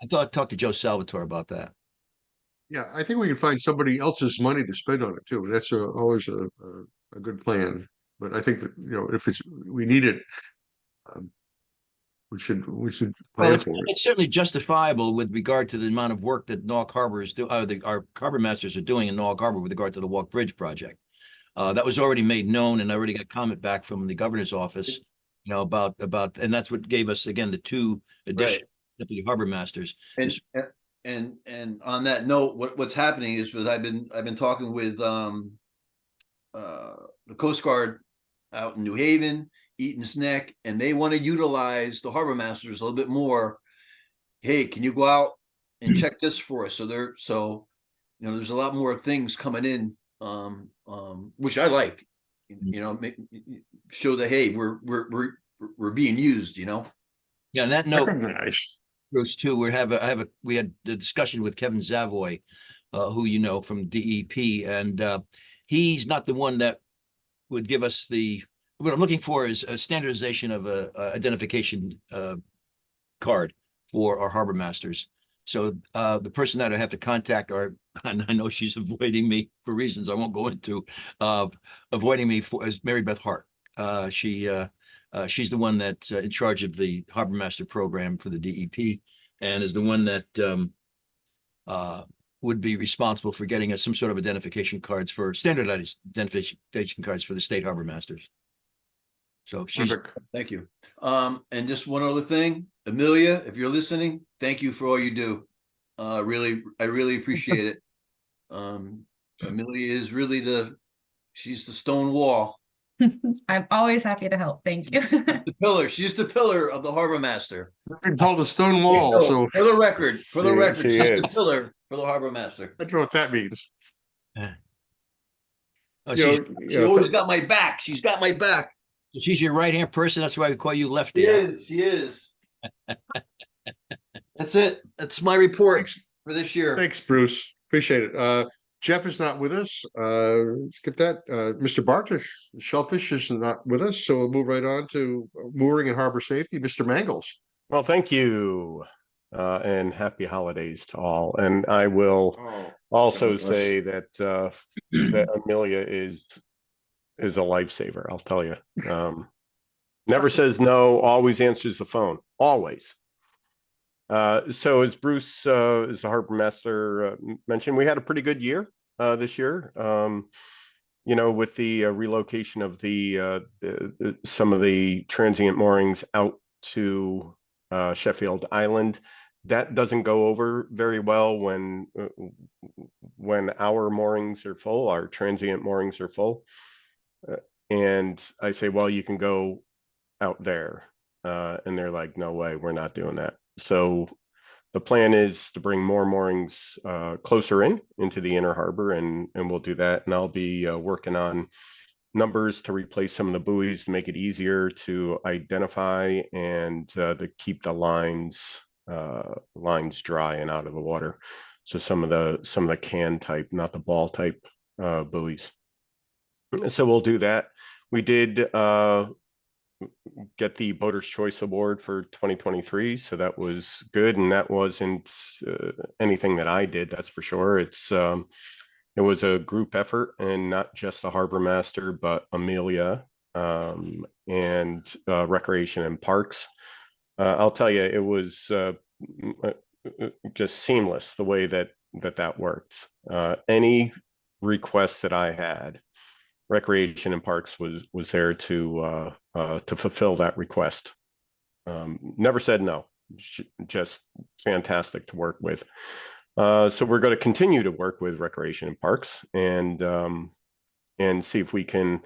I talked to Joe Salvatore about that. Yeah, I think we can find somebody else's money to spend on it too. That's always a good plan. But I think that if we need it, we should plan for it. It's certainly justifiable with regard to the amount of work that Norwalk Harbor is doing. Our harbor masters are doing in Norwalk Harbor with regard to the Walk Bridge project. That was already made known, and I already got comment back from the governor's office, about, and that's what gave us again the two additional deputy harbor masters. And on that note, what's happening is because I've been talking with the Coast Guard out in New Haven, Eaton's Neck, and they want to utilize the harbor masters a little bit more. Hey, can you go out and check this for us? So there's a lot more things coming in, which I like. Show that hey, we're being used. Yeah. On that note, nice. Bruce, too, we had a discussion with Kevin Zavoy, who from DEP, and he's not the one that would give us what I'm looking for is a standardization of a identification card for our harbor masters. So the person that I have to contact, and I know she's avoiding me for reasons I won't go into, avoiding me is Mary Beth Hart. She's the one that's in charge of the harbor master program for the DEP, and is the one that would be responsible for getting us some sort of identification cards for standardized identification cards for the state harbor masters. So thank you. And just one other thing, Amelia, if you're listening, thank you for all you do. I really appreciate it. Amelia is really she's the stone wall. I'm always happy to help. Thank you. She's the pillar of the harbor master. Been called a stone wall. So for the record, She she's is the pillar for the harbor master. I don't know what that means. She always got my back. She's got my back. She's your right hand person. That's why we call you Lefty. She is. That's it. That's my report for this year. Thanks, Bruce. Appreciate it. Jeff is not with us. Skip that. Mr. Bartish, Shellfish is not with us, so we'll move right on to mooring and harbor safety. Mr. Mangles. Well, thank you, and happy holidays to all. And I will also say that that Amelia is a lifesaver. I'll tell you. Never says no, always answers the phone, always. So as Bruce, as the harbor master mentioned, we had a pretty good year this year. You know, with the relocation of some of the transient moorings out to Sheffield Island. That doesn't go over very well when our moorings are full, our transient moorings are full. And I say, well, you can go out there. And they're like, no way, we're not doing that. So the plan is to bring more moorings closer into the inner harbor, and we'll do that. And I'll be working on numbers to replace some of the buoys to make it easier to identify and to keep the lines dry and out of the water. So some of the can type, not the ball type buoys. So we'll do that. We did get the Boater's Choice Award for 2023, so that was good, and that wasn't anything that I did, that's for sure. It was a group effort, and not just the harbor master, but Amelia and Recreation and Parks. I'll tell you, it was just seamless the way that worked. Any request that I had, Recreation and Parks was there to fulfill that request. Never said no. Just fantastic to work with. So we're going to continue to work with Recreation and Parks and see if we can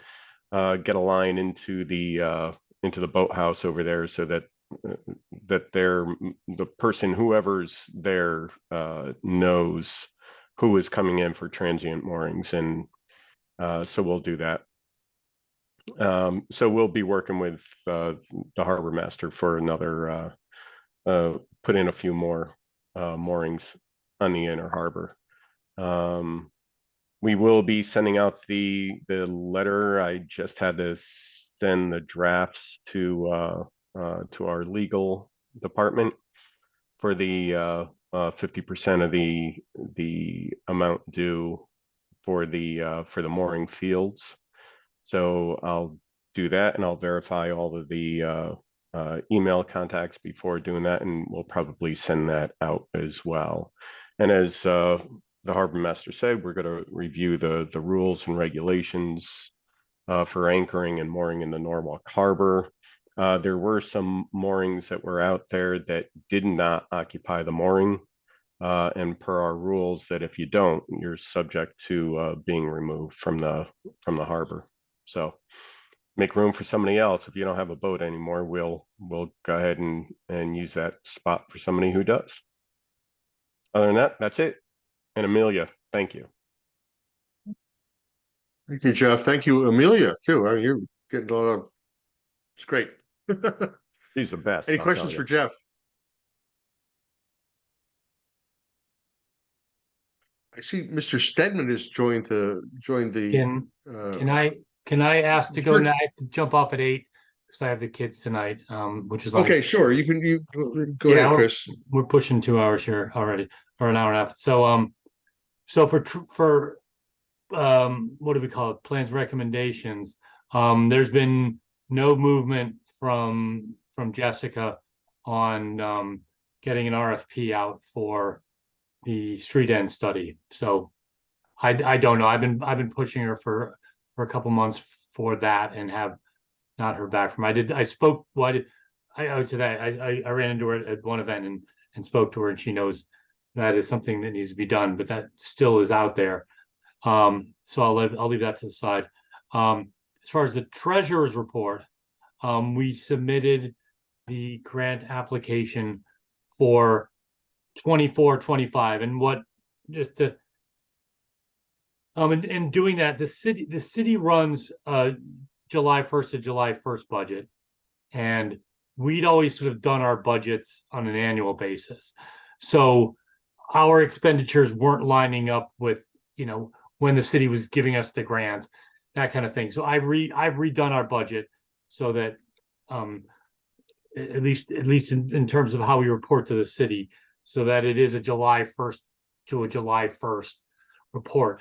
get a line into the boathouse over there, so that the person, whoever's there, knows who is coming in for transient moorings, and so we'll do that. So we'll be working with the harbor master for another put in a few more moorings on the inner harbor. We will be sending out the letter. I just had to send the drafts to our legal department for the 50% of the amount due for the mooring fields. So I'll do that, and I'll verify all of the email contacts before doing that, and we'll probably send that out as well. And as the harbor master said, we're going to review the rules and regulations for anchoring and mooring in the Norwalk Harbor. There were some moorings that were out there that did not occupy the mooring. And per our rules, that if you don't, you're subject to being removed from the harbor. So make room for somebody else. If you don't have a boat anymore, we'll go ahead and use that spot for somebody who does. Other than that, that's it. And Amelia, thank you. Thank you, Jeff. Thank you, Amelia, too. I mean, you're getting a lot of, it's great. She's the best. Any I'll questions tell for you. Jeff? I see Mr. Stedman has joined the. Can I ask to go Sure. now? I have to jump off at 8 because I have the kids tonight, which is Okay, sure. You go ahead, Chris. We're pushing 2 hours here already, or an hour and a half. So so for what do we call it? Plans recommendations. There's been no movement from Jessica on getting an RFP out for the street end study. So I don't know. I've been pushing her for a couple months for that and have not heard back from her. I spoke. I would say that I ran into her at one event and spoke to her, and she knows that is something that needs to be done, but that still is out there. So I'll leave that to the side. As far as the treasurer's report, we submitted the grant application for 24-25, and what just to in doing that, the city runs July 1st to July 1st budget, and we'd always sort of done our budgets on an annual basis. So our expenditures weren't lining up with, when the city was giving us the grants, that kind of thing. So I've redone our budget so that at least in terms of how we report to the city, so that it is a July 1st to a July 1st report.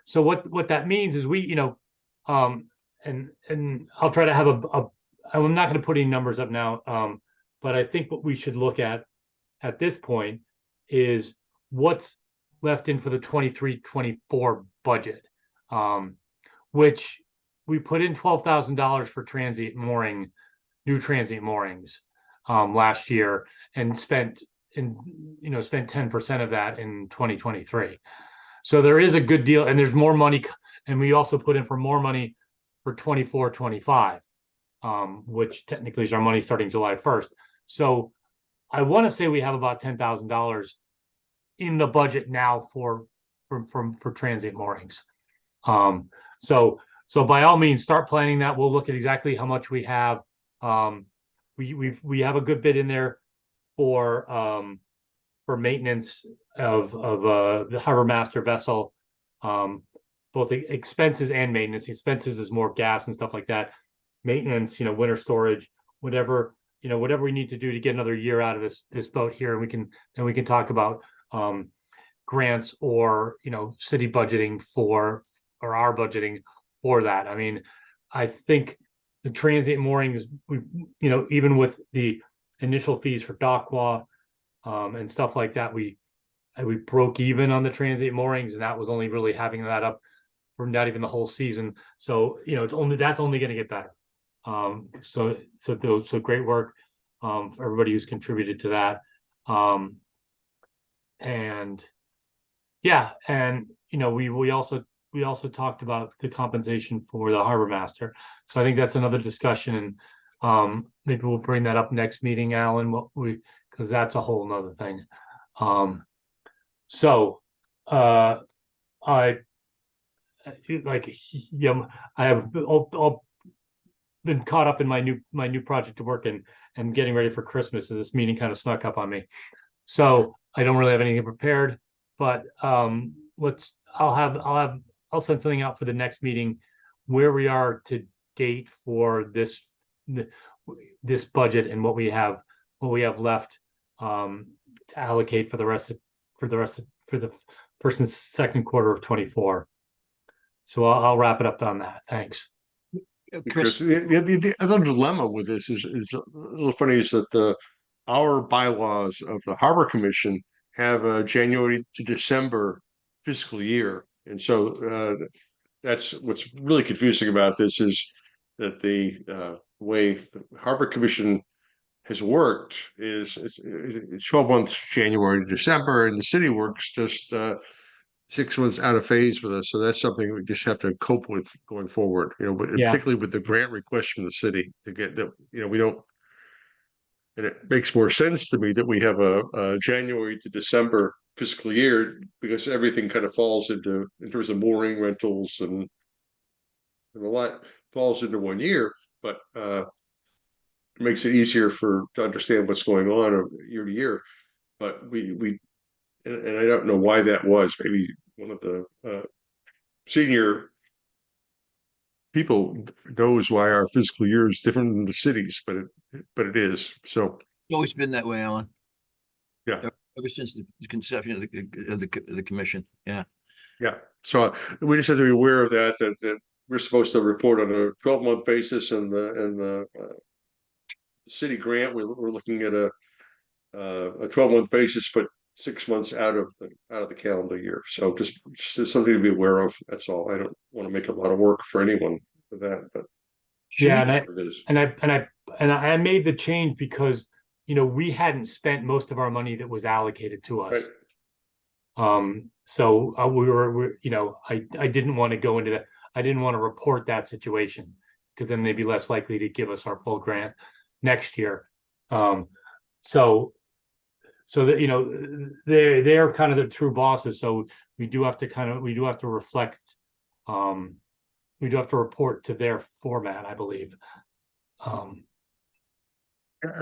So what that means is we, and I'll try to have I'm not going to put any numbers up now, but I think what we should look at this point is what's left in for the 23-24 budget, which we put in $12,000 for new transient moorings last year, and spent 10% of that in 2023. So there is a good deal, and there's more money, and we also put in for more money for 24-25, which technically is our money starting July 1st. So I want to say we have about $10,000 in the budget now for transient moorings. So by all means, start planning that. We'll look at exactly how much we have. We have a good bit in there for maintenance of the harbor master vessel, both the expenses and maintenance. Expenses is more gas and stuff like that. Maintenance, winter storage, whatever we need to do to get another year out of this boat here, and we can talk about grants or city budgeting or our budgeting for that. I mean, I think the transient moorings, even with the initial fees for Dockwah and stuff like that, we broke even on the transient moorings, and that was only really having that up for not even the whole season. So that's only going to get better. So great work for everybody who's contributed to that. And we also talked about the compensation for the harbor master. So I think that's another discussion, and maybe we'll bring that up next meeting, Alan, because that's a whole nother thing. I have all been caught up in my new project of work and getting ready for Christmas, and this meeting kind of snuck up on me. So I don't really have anything prepared, but I'll send something out for the next meeting where we are to date for this budget and what we have left to allocate for the first and second quarter of 24. So I'll wrap it up on that. Thanks. Because the other dilemma with this is a little funny, is that our bylaws of the Harbor Commission have a January to December fiscal year. And so that's what's really confusing about this, is that the way the Harbor Commission has worked is it's 12 months, January to December, and the city works just 6 months out of phase with us. So that's something we just have to cope with going forward, particularly with the grant request from the city to get that, we don't. And it makes more sense to me that we have a January to December fiscal year, because everything kind of falls in terms of mooring rentals and a lot falls into 1 year, but it makes it easier to understand what's going on year to year. But and I don't know why that was. Maybe one of the senior people knows why our fiscal year is different than the cities, but it is. So It's always been that way, Alan. Yeah. Ever since the conception of the commission. Yeah. Yeah. So we just have to be aware of that we're supposed to report on a 12-month basis, and the city grant, we're looking at a 12-month basis, but 6 months out of the calendar year. So just something to be aware of. That's all. I don't want to make a lot of work for anyone for that, but yeah, and I made the change because we hadn't spent most of our money that was allocated to us. Right. So I didn't want to go into that. I didn't want to report that situation, because then they'd be less likely to give us our full grant next year. So that they're kind of the true bosses. So we do have to reflect. We do have to report to their format, I believe.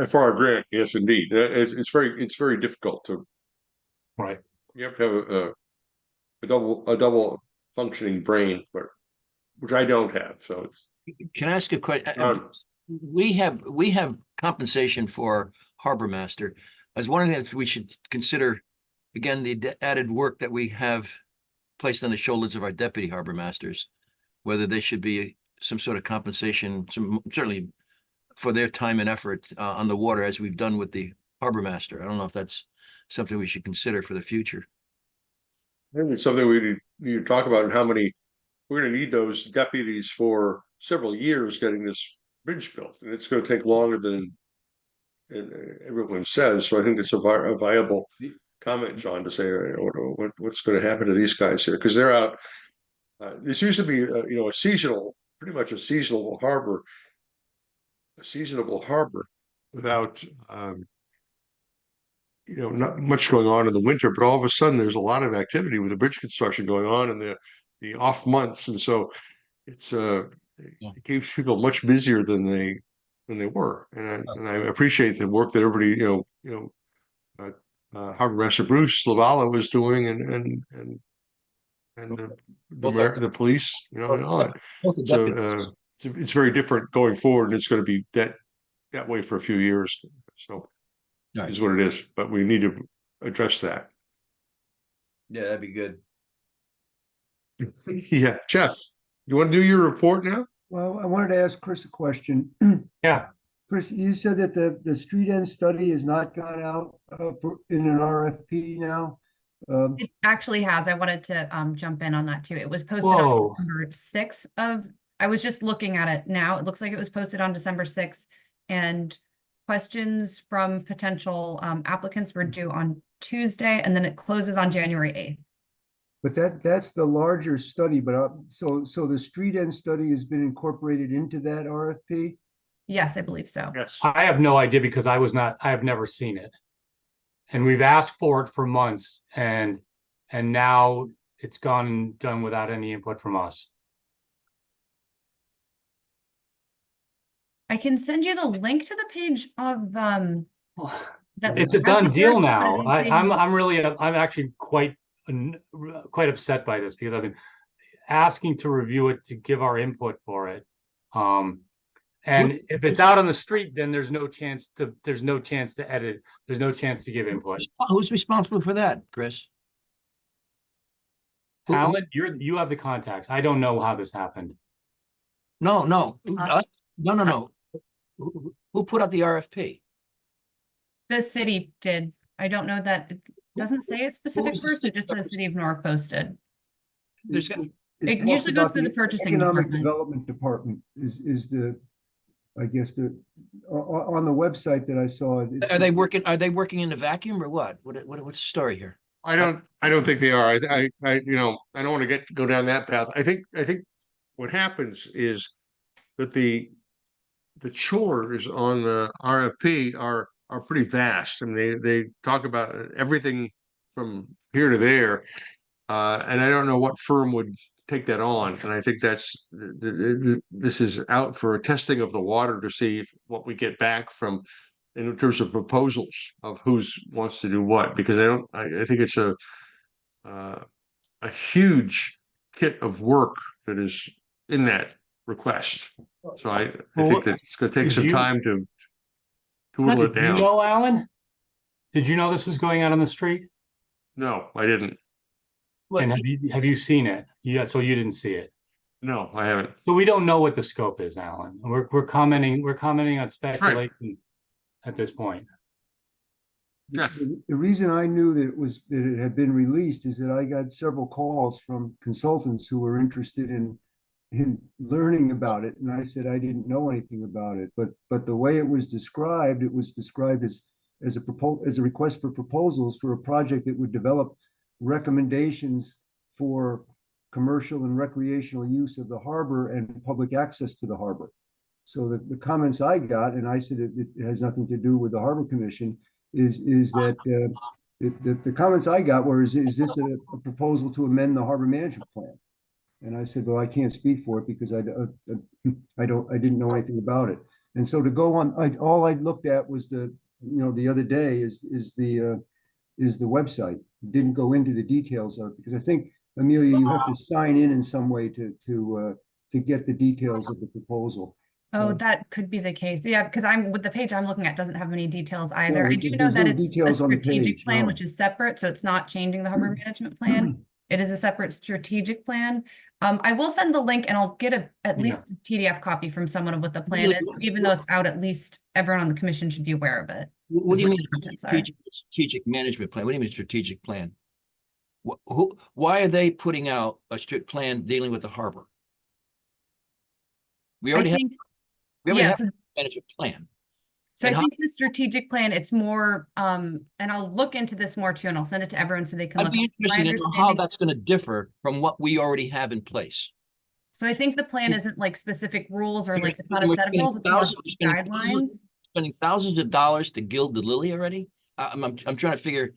For our grant, yes, indeed. It's very difficult to. Right. You have to have a double functioning brain, which I don't have. So it's. Can I ask a question? We have compensation for harbor master. I was wondering if we should consider, again, the added work that we have placed on the shoulders of our deputy harbor masters, whether they should be some sort of compensation, certainly for their time and effort on the water as we've done with the harbor master. I don't know if that's something we should consider for the future. I think it's something we need to talk about, and how many, we're gonna need those deputies for several years getting this bridge built, and it's gonna take longer than everyone says. So I think it's a viable comment, John, to say what's going to happen to these guys here, because they're out. This used to be a seasonal, pretty much a seasonal harbor, without not much going on in the winter, but all of a sudden there's a lot of activity with the bridge construction going on in the off months, and so it keeps people much busier than they were, and I appreciate the work that everybody Harbor Master Bruce Lavala was doing, and the police, and all that. So it's very different going forward, and it's going to be that way for a few years. So is what it is, but we need to address that. Yeah, that'd be good. Yeah, Jeff, you want to do your report now? Well, I wanted to ask Chris a question. Yeah. Chris, you said that the street end study has not gone out in an RFP now. It actually has. I wanted to jump in on that too. It was posted Whoa. on December 6th of, I was just looking at it now. It looks like it was posted on December 6th, and questions from potential applicants were due on Tuesday, and then it closes on January 8th. But that's the larger study, but so the street end study has been incorporated into that RFP? Yes, I believe so. Yes. I have no idea because I have never seen it. And we've asked for it for months, and now it's gone and done without any input from us. I can send you the link to the page of that. It's a done deal now. I'm I'm actually quite upset by this, because I've been asking to review it, to give our input for it. And if it's out on the street, then there's no chance to edit. There's no chance to give input. Who's responsible for that, Chris? Alan, you have the contacts. I don't know how this happened. No. Who put out the RFP? The city did. I don't know that, it doesn't say a specific was the person, it just says City of North posted. There's It It talks usually goes about through the purchasing Economic department. Development Department is the, I guess on the website that I saw. Are they working in a vacuum or what? What's the story here? I don't think they are. I don't want to go down that path. I think what happens is that the chores on the RFP are pretty vast. I mean, they talk about everything from here to there, and I don't know what firm would take that on. And I think that's this is out for a testing of the water to see what we get back from, in terms of proposals of who's wants to do what, because I think it's a huge kit of work that is in that request. So I think that it's going to take some time to whittle it Did you down. know, Alan? Did you know this was going out on the street? No, I didn't. And have you seen it? Yeah, so you didn't see it. No, I haven't. So we don't know what the scope is, Alan. We're commenting on speculation at this point. The reason I knew that it had been released is that I got several calls from consultants who were interested in learning about it, and I said I didn't know anything about it. But the way it was described as a request for proposals for a project that would develop recommendations for commercial and recreational use of the harbor and public access to the harbor. So the comments I got, and I said it has nothing to do with the Harbor Commission, is that the comments I got were, is this a proposal to amend the harbor management plan? And I said, well, I can't speak for it because I didn't know anything about it. And so to go on, all I looked at was the other day is the website. Didn't go into the details of it, because I think, Amelia, you have to sign in some way to get the details of the proposal. Oh, that could be the case. Yeah, because with the page I'm looking at doesn't have any details either. Yeah, I do know there's that no it's a details on the strategic page, plan, no. which is separate, so it's not changing the harbor management plan. It is a separate strategic plan. I will send the link and I'll get at Yeah. least a PDF copy from someone of what the plan is, even though it's out, at least everyone on the commission should be aware of it. What do you mean Contents are. strategic management plan? What do you mean strategic plan? Why are they putting out a strict plan dealing with the harbor? We I already have, think, we already yeah, have so- a management plan. So I And how- think the strategic plan, it's more, and I'll look into this more too, and I'll send it to everyone so they can I'd look. be My interested to know how understanding- that's going to differ from what we already have in place. So I think the plan isn't like specific rules or Because- like, it's not a we're set of spending rules, it's more thousands- we're spending guidelines. Spending thousands of dollars to gild the lily already? I'm trying to figure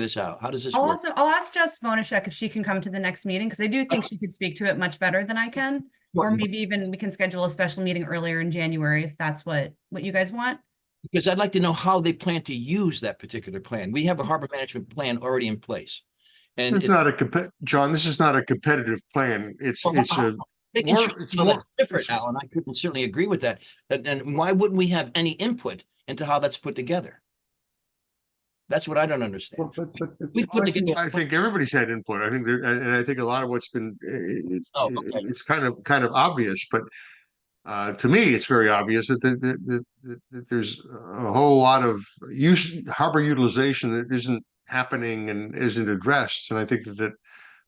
this out. How does this work? I'll ask Jess Vonashek if she can come to the next meeting, because I do think she could speak to it much better than I can. Or Sure. maybe even we can schedule a special meeting earlier in January if that's what you guys want. Because I'd like to know how they plan to use that particular plan. We have a harbor management plan already in place. And It's not a John, this is not a competitive plan. It's Well, a they can more- show- it's well, more- that's different, it's- Alan. I couldn't certainly agree with that. And why wouldn't we have any input into how that's put together? That's what I don't understand. But the We put question- together. I think everybody's had input. I think and I think a lot of what's been, Oh, okay. it's kind of obvious, but to me, it's very obvious that there's a whole lot of harbor utilization that isn't happening and isn't addressed. And I think that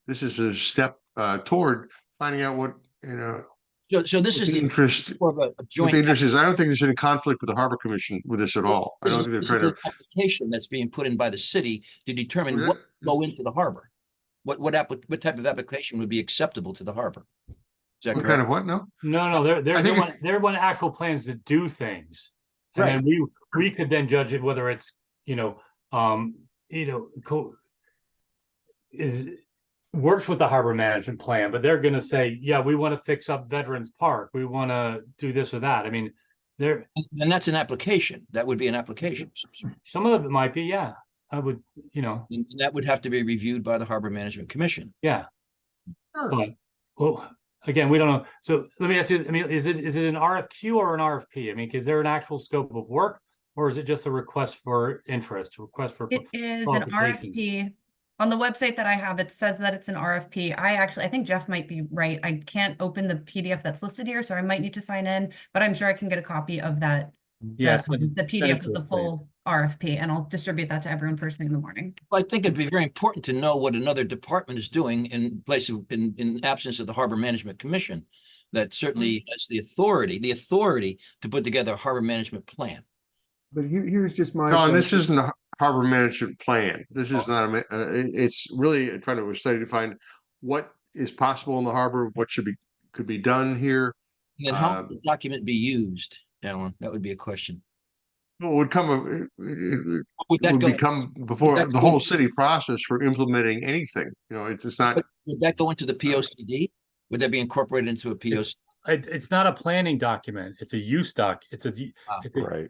this is a step toward finding out what, So this what is the interest, more of a what joint. the interest is. I don't think there's any conflict with the Harbor Commission with this at all. I This don't is think they're this trying is to. an application that's being put in by the city to determine Well, what go into the harbor. What type of application would be acceptable to the harbor? Is that What correct? kind of what? No? No, I they're think one, they're one actual plans to do things. And Right. then we could then judge it whether it's, works with the harbor management plan, but they're gonna say, yeah, we want to fix up Veterans Park. We want to do this or that. I mean, And that's an application. That would be an application. some of it might be, yeah. I would, And that would have to be reviewed by the Harbor Management Commission. yeah. But, well, again, we don't know. So let me ask you, I mean, is it an RFQ or an RFP? I mean, is there an actual scope of work? Or is it just a request for interest, request for? It is an qualifications? RFP. On the website that I have, it says that it's an RFP. I think Jeff might be right. I can't open the PDF that's listed here, so I might need to sign in, but I'm sure I can get a copy of that. Yeah, The PDF with the full RFP, and I'll distribute that to everyone first thing in the morning. I think it'd be very important to know what another department is doing in place of, in absence of the Harbor Management Commission. That certainly has the authority to put together a harbor management plan. But here's just my. Don, this question. isn't a harbor management plan. This is not it's really trying to study to find what is possible in the harbor, what could be done here. And how would the document be used, Alan? That would be a question. It would come, Would it that would go, become before that the go- whole city process for implementing anything. It's just not. would that go into the POCD? Would that be incorporated into a POC? It's not a planning document. It's a use doc. It's Right.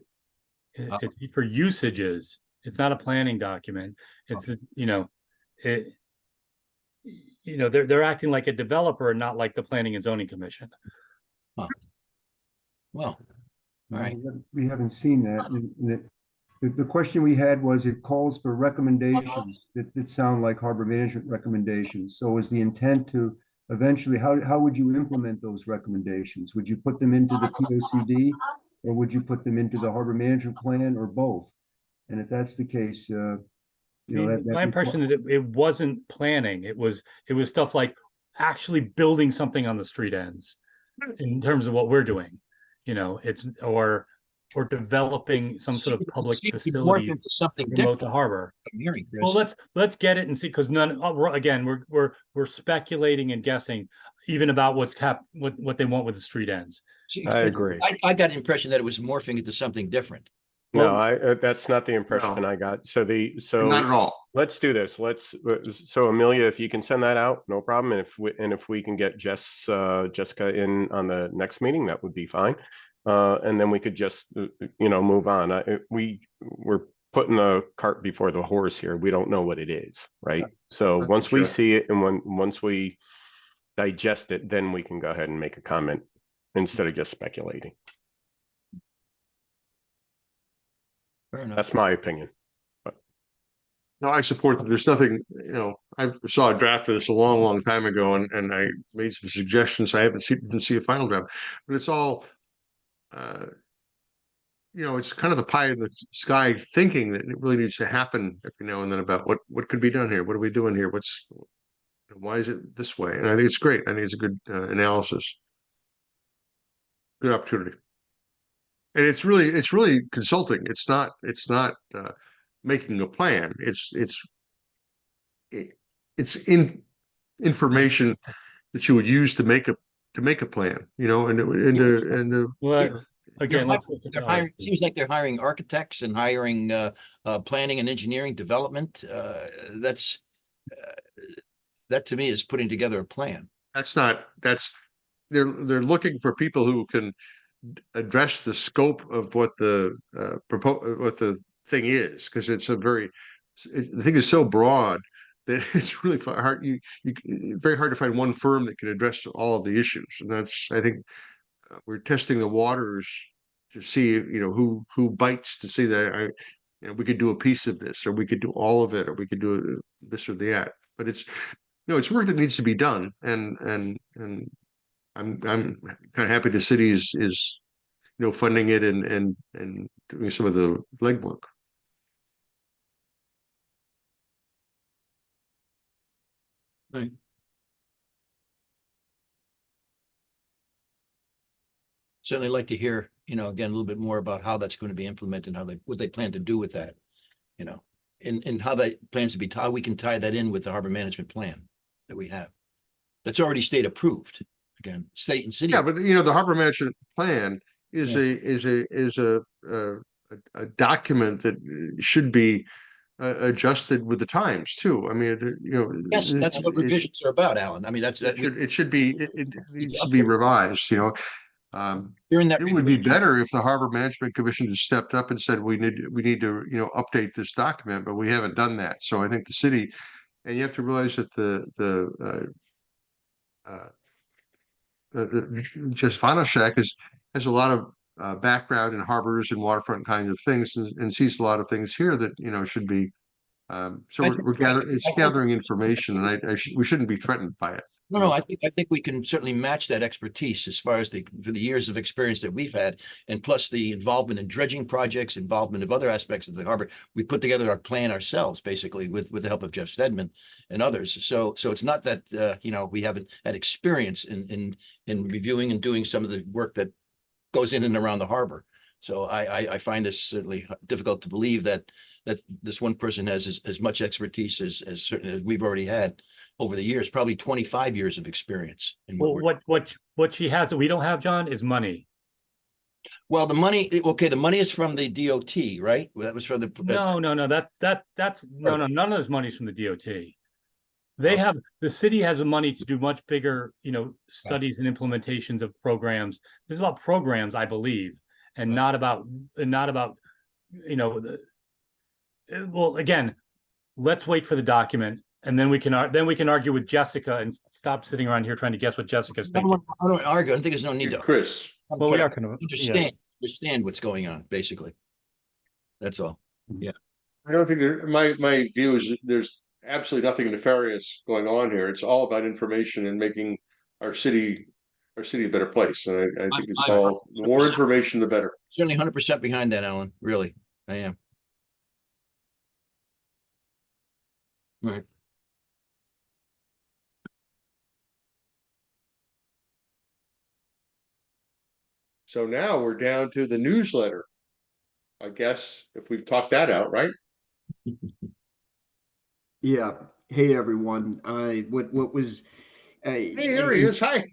it's for usages. It's not a planning document. It's, they're acting like a developer and not like the Planning and Zoning Commission. Well, all right. We haven't seen that. And the question we had was, it calls for recommendations that sound like harbor management recommendations. So is the intent to eventually, how would you implement those recommendations? Would you put them into the POCD, or would you put them into the harbor management plan, or both? And if that's the case, My impression that it wasn't planning. It was stuff like actually building something on the street ends in terms of what we're doing. It's or developing some sort of public Morph facility into something to promote different. the harbor. I'm hearing, Chris. Well, let's get it and see, because again, we're speculating and guessing even about what they want with the street ends. I agree. I got the impression that it was morphing into something different. No, that's not the impression I got. So Not at all. let's do this. So Amelia, if you can send that out, no problem. And if we can get Jessica in on the next meeting, that would be fine. And then we could just, move on. We're putting the cart before the horse here. We don't know what it is, right? So That's once for we sure. see it and once we digest it, then we can go ahead and make a comment instead of just speculating. Fair enough. That's my opinion. No, I support that. There's nothing, I saw a draft of this a long, long time ago and I made some suggestions. I didn't see a final draft, but it's all, it's kind of the pie in the sky thinking that it really needs to happen every now and then about what could be done here. What are we doing here? Why is it this way? And I think it's great. I think it's a good analysis. Good opportunity. And it's really consulting. It's not making a plan. It's information that you would use to make a plan, Well, again, let's look They're at, hiring, seems like they're hiring architects and hiring planning and engineering development. That to me is putting together a plan. They're looking for people who can address the scope of what the thing is, because the thing is so broad that it's really hard. Very hard to find one firm that can address all of the issues, and I think we're testing the waters to see who bites, to see that we could do a piece of this, or we could do all of it, or we could do this or that. But it's work that needs to be done, and I'm kind of happy the city is funding it and doing some of the legwork. Right. Certainly like to hear, again, a little bit more about how that's going to be implemented, what they plan to do with that, and how that plans to be how we can tie that in with the harbor management plan that we have. That's already state approved. Again, state and city. Yeah, but the harbor management plan is a document that should be adjusted with the times too. I mean, yes, that's what revisions are about, Alan. I mean, it needs to be revised. During that, it would be better if the Harbor Management Commission had stepped up and said we need to update this document, but we haven't done that. So I think the city, and you have to realize that the just Vanashek has a lot of background in harbors and waterfront kinds of things, and sees a lot of things here that should be. So we're gathering information, and we shouldn't be threatened by it. No, I think we can certainly match that expertise as far as for the years of experience that we've had, and plus the involvement in dredging projects, involvement of other aspects of the harbor. We put together our plan ourselves, basically, with the help of Jeff Stedman and others. So it's not that we haven't had experience in reviewing and doing some of the work that goes in and around the harbor. So I find this certainly difficult to believe that this one person has as much expertise as certainly as we've already had over the years, probably 25 years of experience. well, what she has that we don't have, John, is money. Well, the money, okay, the money is from the DOT, right? That was for the. No, that's no, none of this money's from the DOT. The city has the money to do much bigger, studies and implementations of programs. This is about programs, I believe, and not about, well, again, let's wait for the document. And then we can argue with Jessica and stop sitting around here trying to guess what Jessica's thinking. I don't argue. I think there's no need to. Chris. Well, we are kind of understand what's going on, basically. That's all. Yeah. I don't think my view is there's absolutely nothing nefarious going on here. It's all about information and making our city a better place. And I think it's all, the more information, the better. Certainly 100% behind that, Alan. Really, I am. Right. So now we're down to the newsletter. I guess if we've talked that out, right? Yeah. Hey everyone. What was hey, there he is. Hi.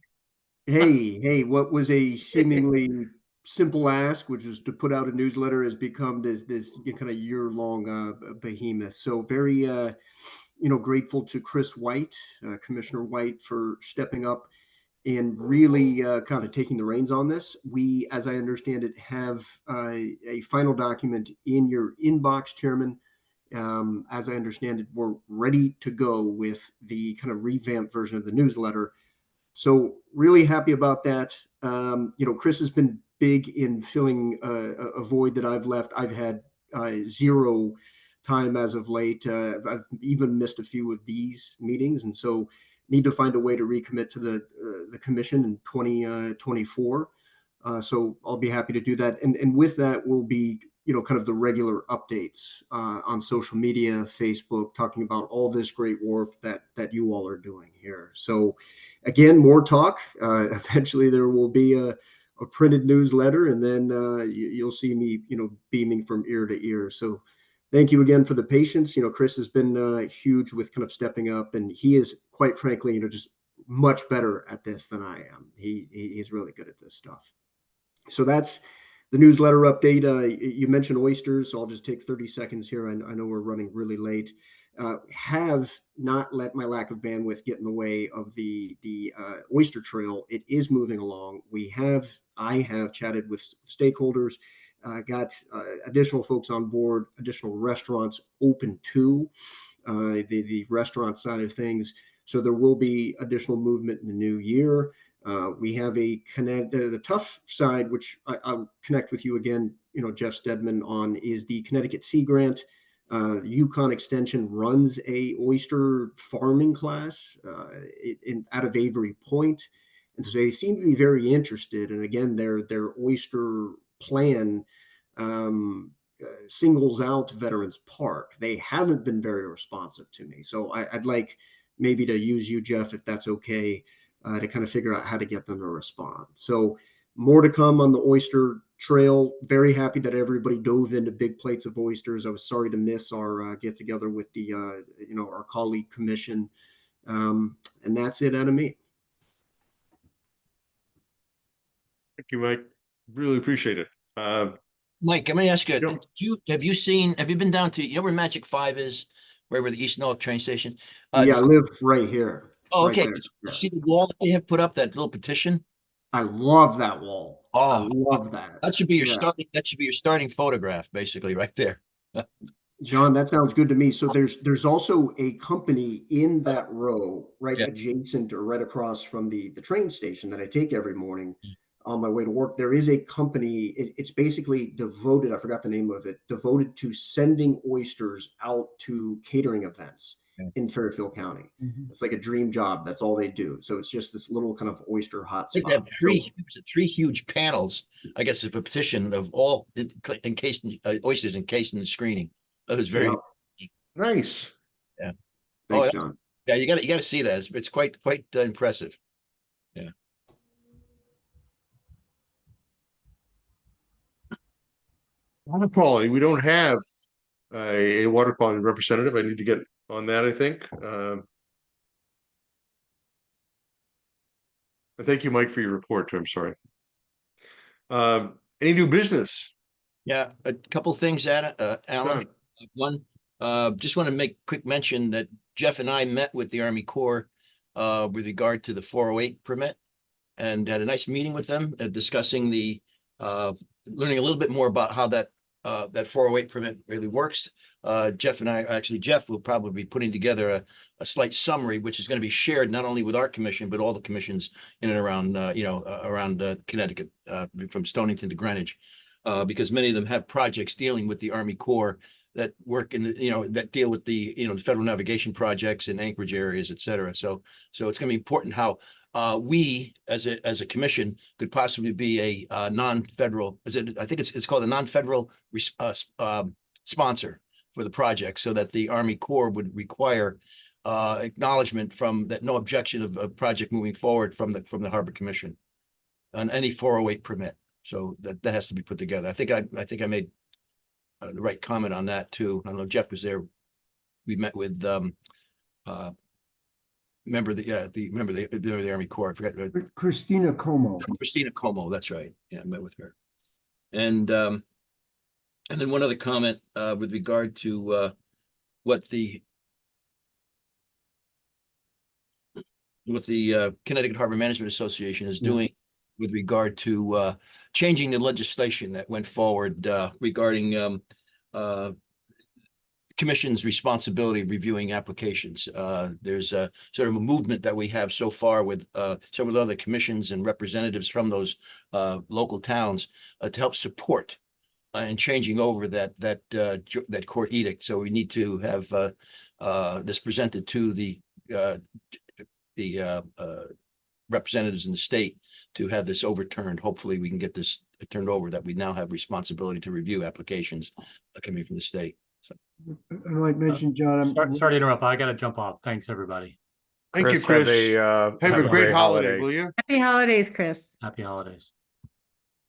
Hey, what was a seemingly simple ask, which was to put out a newsletter, has become this kind of year-long behemoth. So very grateful to Chris White, Commissioner White, for stepping up and really kind of taking the reins on this. We, as I understand it, have a final document in your inbox, Chairman. As I understand it, we're ready to go with the kind of revamped version of the newsletter. So really happy about that. Chris has been big in filling a void that I've left. I've had zero time as of late. I've even missed a few of these meetings, and so need to find a way to recommit to the commission in 2024. So I'll be happy to do that. And with that will be, kind of the regular updates on social media, Facebook, talking about all this great work that you all are doing here. So again, more talk. Eventually there will be a printed newsletter, and then you'll see me, beaming from ear to ear. So thank you again for the patience. Chris has been huge with kind of stepping up, and he is, quite frankly, just much better at this than I am. He's really good at this stuff. So that's the newsletter update. You mentioned oysters, so I'll just take 30 seconds here. I know we're running really late. Have not let my lack of bandwidth get in the way of the oyster trail. It is moving along. I have chatted with stakeholders, got additional folks on board, additional restaurants open to the restaurant side of things. So there will be additional movement in the new year. We have the tough side, which I'll connect with you again, Jeff Stedman on, is the Connecticut Sea Grant. The Yukon Extension runs a oyster farming class out of Avery Point. And so they seem to be very interested. And again, their oyster plan singles out Veterans Park. They haven't been very responsive to me. So I'd like maybe to use you, Jeff, if that's okay, to kind of figure out how to get them to respond. So more to come on the oyster trail. Very happy that everybody dove into big plates of oysters. I was sorry to miss our get together with the our colleague commission, and that's it out of me. Thank you, Mike. Really appreciate it. Mike, I'm going to ask you, Yep. have you been down to, where Magic 5 is, right where the East North train station? Yeah, I live right here. Oh, right okay. there. You Yeah. see the wall that they have put up, that little petition? I love that wall. I Oh, love that. that should be your Yeah. starting photograph, basically, right there. John, that sounds good to me. So there's also a company in that row, right Yeah. adjacent or right across from the train station that I take every morning on my way to work. There is a company, it's basically devoted, I forgot the name of it, devoted to sending oysters out to catering events in Fairfield County. It's like a dream job. That's all they do. So it's just this little kind of oyster I think they hotspot. have three huge panels, I guess, of a petition of all encased oysters encased in the screening. That was very nice. Yeah. Thanks, that's- John. Yeah, you got to see that. It's quite impressive. Yeah. Water quality. We don't have a water quality representative. I need to get on that, I think. And thank you, Mike, for your report too. I'm sorry. Any new business? Yeah, a couple things, Alan. Sure. One, just want to make quick mention that Jeff and I met with the Army Corps with regard to the 408 permit, and had a nice meeting with them, discussing learning a little bit more about how that 408 permit really works. Jeff will probably be putting together a slight summary, which is going to be shared not only with our commission, but all the commissions in and around, around Connecticut, from Stonington to Greenwich, because many of them have projects dealing with the Army Corps that work in, that deal with the, the federal navigation projects in Anchorage areas, et cetera. So it's going to be important how we as a commission could possibly be a non-federal, I think it's called a non-federal sponsor for the project, so that the Army Corps would require acknowledgement from that, no objection of a project moving forward from the Harbor Commission on any 408 permit. So that has to be put together. I think I made the right comment on that too. I don't know if Jeff was there. We met with member of the Army Corps. I forgot. Christina Como. Christina Como, that's right. Yeah, I met with her. And then one other comment with regard to what the Connecticut Harbor Management Association is doing with regard to changing the legislation that went forward regarding commission's responsibility of reviewing applications. There's a sort of a movement that we have so far with several other commissions and representatives from those local towns to help support and changing over that court edict. So we need to have this presented to the representatives in the state to have this overturned. Hopefully we can get this turned over, that we now have responsibility to review applications coming from the state. So I might mention, John, Sorry to interrupt. I gotta jump off. Thanks, everybody. Thank you, Have Chris. a, Have a great holiday, will you? Happy holidays, Chris. Happy holidays.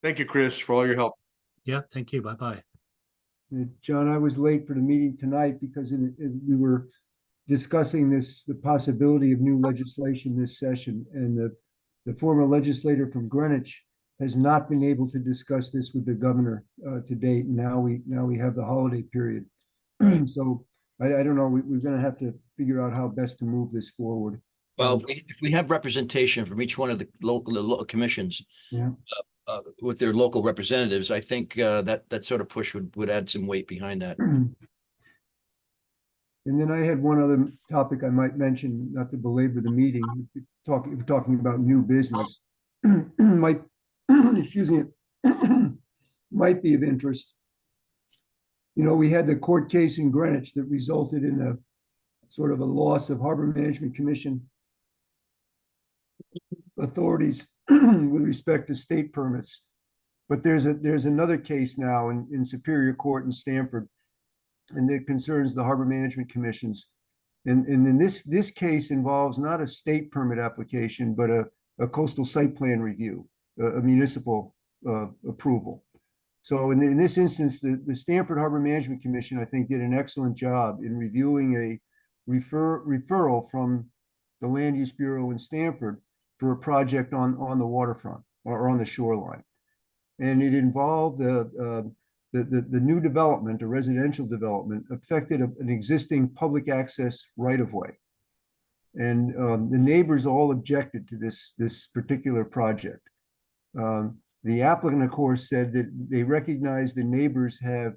Thank you, Chris, for all your help. Yeah, thank you. Bye-bye. John, I was late for the meeting tonight because we were discussing the possibility of new legislation this session, and the former legislator from Greenwich has not been able to discuss this with the governor to date. And now we have the holiday period. So I don't know, we're going to have to figure out how best to move this forward. well, if we have representation from each one of the local commissions, Yeah. With their local representatives, I think that sort of push would add some weight behind that. And then I had one other topic I might mention, not to belabor the meeting, talking about new business. Might, excuse me, might be of interest. You know, we had the court case in Greenwich that resulted in a sort of a loss of Harbor Management Commission authorities with respect to state permits. But there's another case now in Superior Court in Stamford, and it concerns the Harbor Management Commissions. And in this case involves not a state permit application, but a coastal site plan review, a municipal approval. So in this instance, the Stamford Harbor Management Commission, I think, did an excellent job in reviewing a referral from the Land Use Bureau in Stamford for a project on the waterfront or on the shoreline. And it involved the new development, a residential development, affected an existing public access right-of-way. And the neighbors all objected to this particular project. The applicant, of course, said that they recognize the neighbors have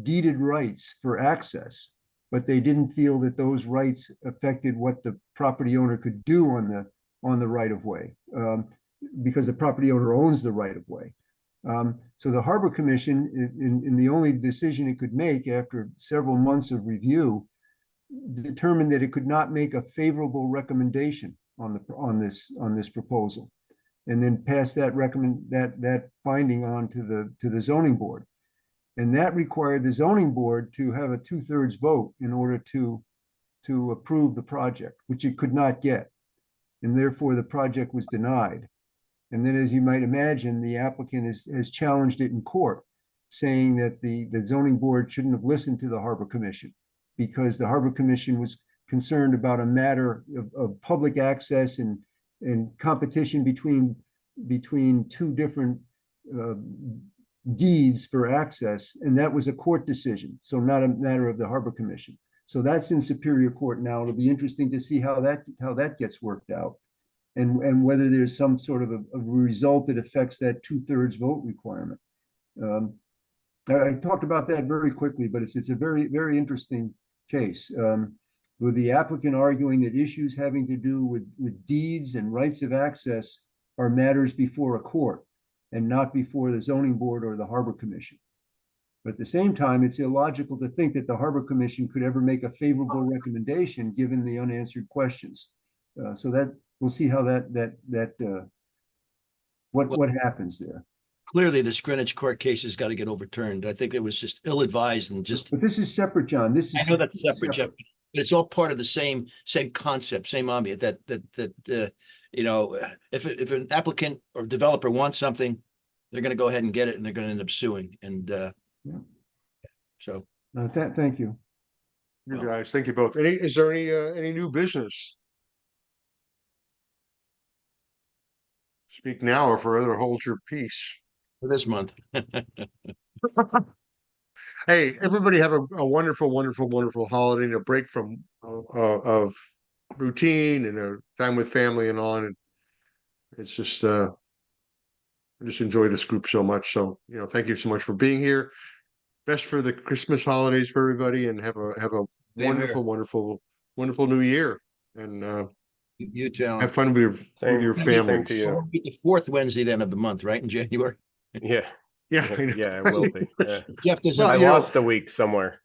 deeded rights for access, but they didn't feel that those rights affected what the property owner could do on the right-of-way, because the property owner owns the right-of-way. So the Harbor Commission, in the only decision it could make after several months of review, determined that it could not make a favorable recommendation on this proposal, and then pass that finding on to the zoning board. And that required the zoning board to have a 2/3 vote in order to approve the project, which it could not get. And therefore the project was denied. And then, as you might imagine, the applicant has challenged it in court, saying that the zoning board shouldn't have listened to the Harbor Commission, because the Harbor Commission was concerned about a matter of public access and competition between two different deeds for access, and that was a court decision, so not a matter of the Harbor Commission. So that's in Superior Court now. It'll be interesting to see how that gets worked out, and whether there's some sort of a result that affects that 2/3 vote requirement. I talked about that very quickly, but it's a very, very interesting case, with the applicant arguing that issues having to do with deeds and rights of access are matters before a court and not before the zoning board or the Harbor Commission. But at the same time, it's illogical to think that the Harbor Commission could ever make a favorable recommendation given the unanswered questions. So that we'll see how what happens there. Clearly, this Greenwich court case has got to get overturned. I think it was just ill-advised and just. But this is separate, John. I know that's separate, Jeff, but it's all part of the same concept, same ambient. That you know, if an applicant or developer wants something, they're going to go ahead and get it, and they're going to end up suing. And so. Thank you. You guys, thank you both. Is there any new business? Speak now or forever hold your peace. For this month. Hey, everybody have a wonderful, wonderful, wonderful holiday and a break from of routine and a time with family and on. And it's just I just enjoy this group so much. So, you know, thank you so much for being here. Best for the Christmas holidays for everybody, and have a wonderful, wonderful, wonderful new year. And you too. Have fun with your families. The fourth Wednesday then of the month, right, in January. Yeah. Yeah. I know. Yeah, it will be. Yeah. Jeff, does Well, I that, you know- lost a week somewhere.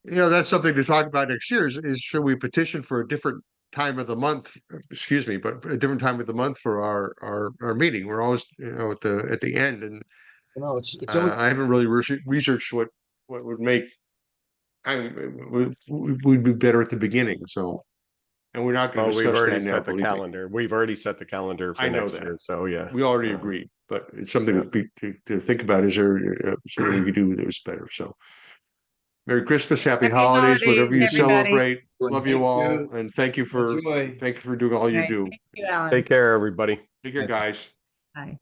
You know, that's something to talk about next year is should we petition for a different time of the month, excuse me, but a different time of the month for our meeting. We're always, you know, at the end, and no, it's always, I haven't really researched what would make would be better at the beginning, so. And we're not gonna Well, we've discuss already that now, set the believe me. calendar. We've already set the calendar I for know next that. year, so yeah. We already agreed, but it's something to think about. Is there something we could do that was better? So. Merry Christmas, happy Happy holidays, whatever you holidays, everybody. celebrate. Love you Thank all, you. and thank you for Enjoy. doing all you Right. do. Thank you, Alan. Take care, everybody. Take care, guys. Bye.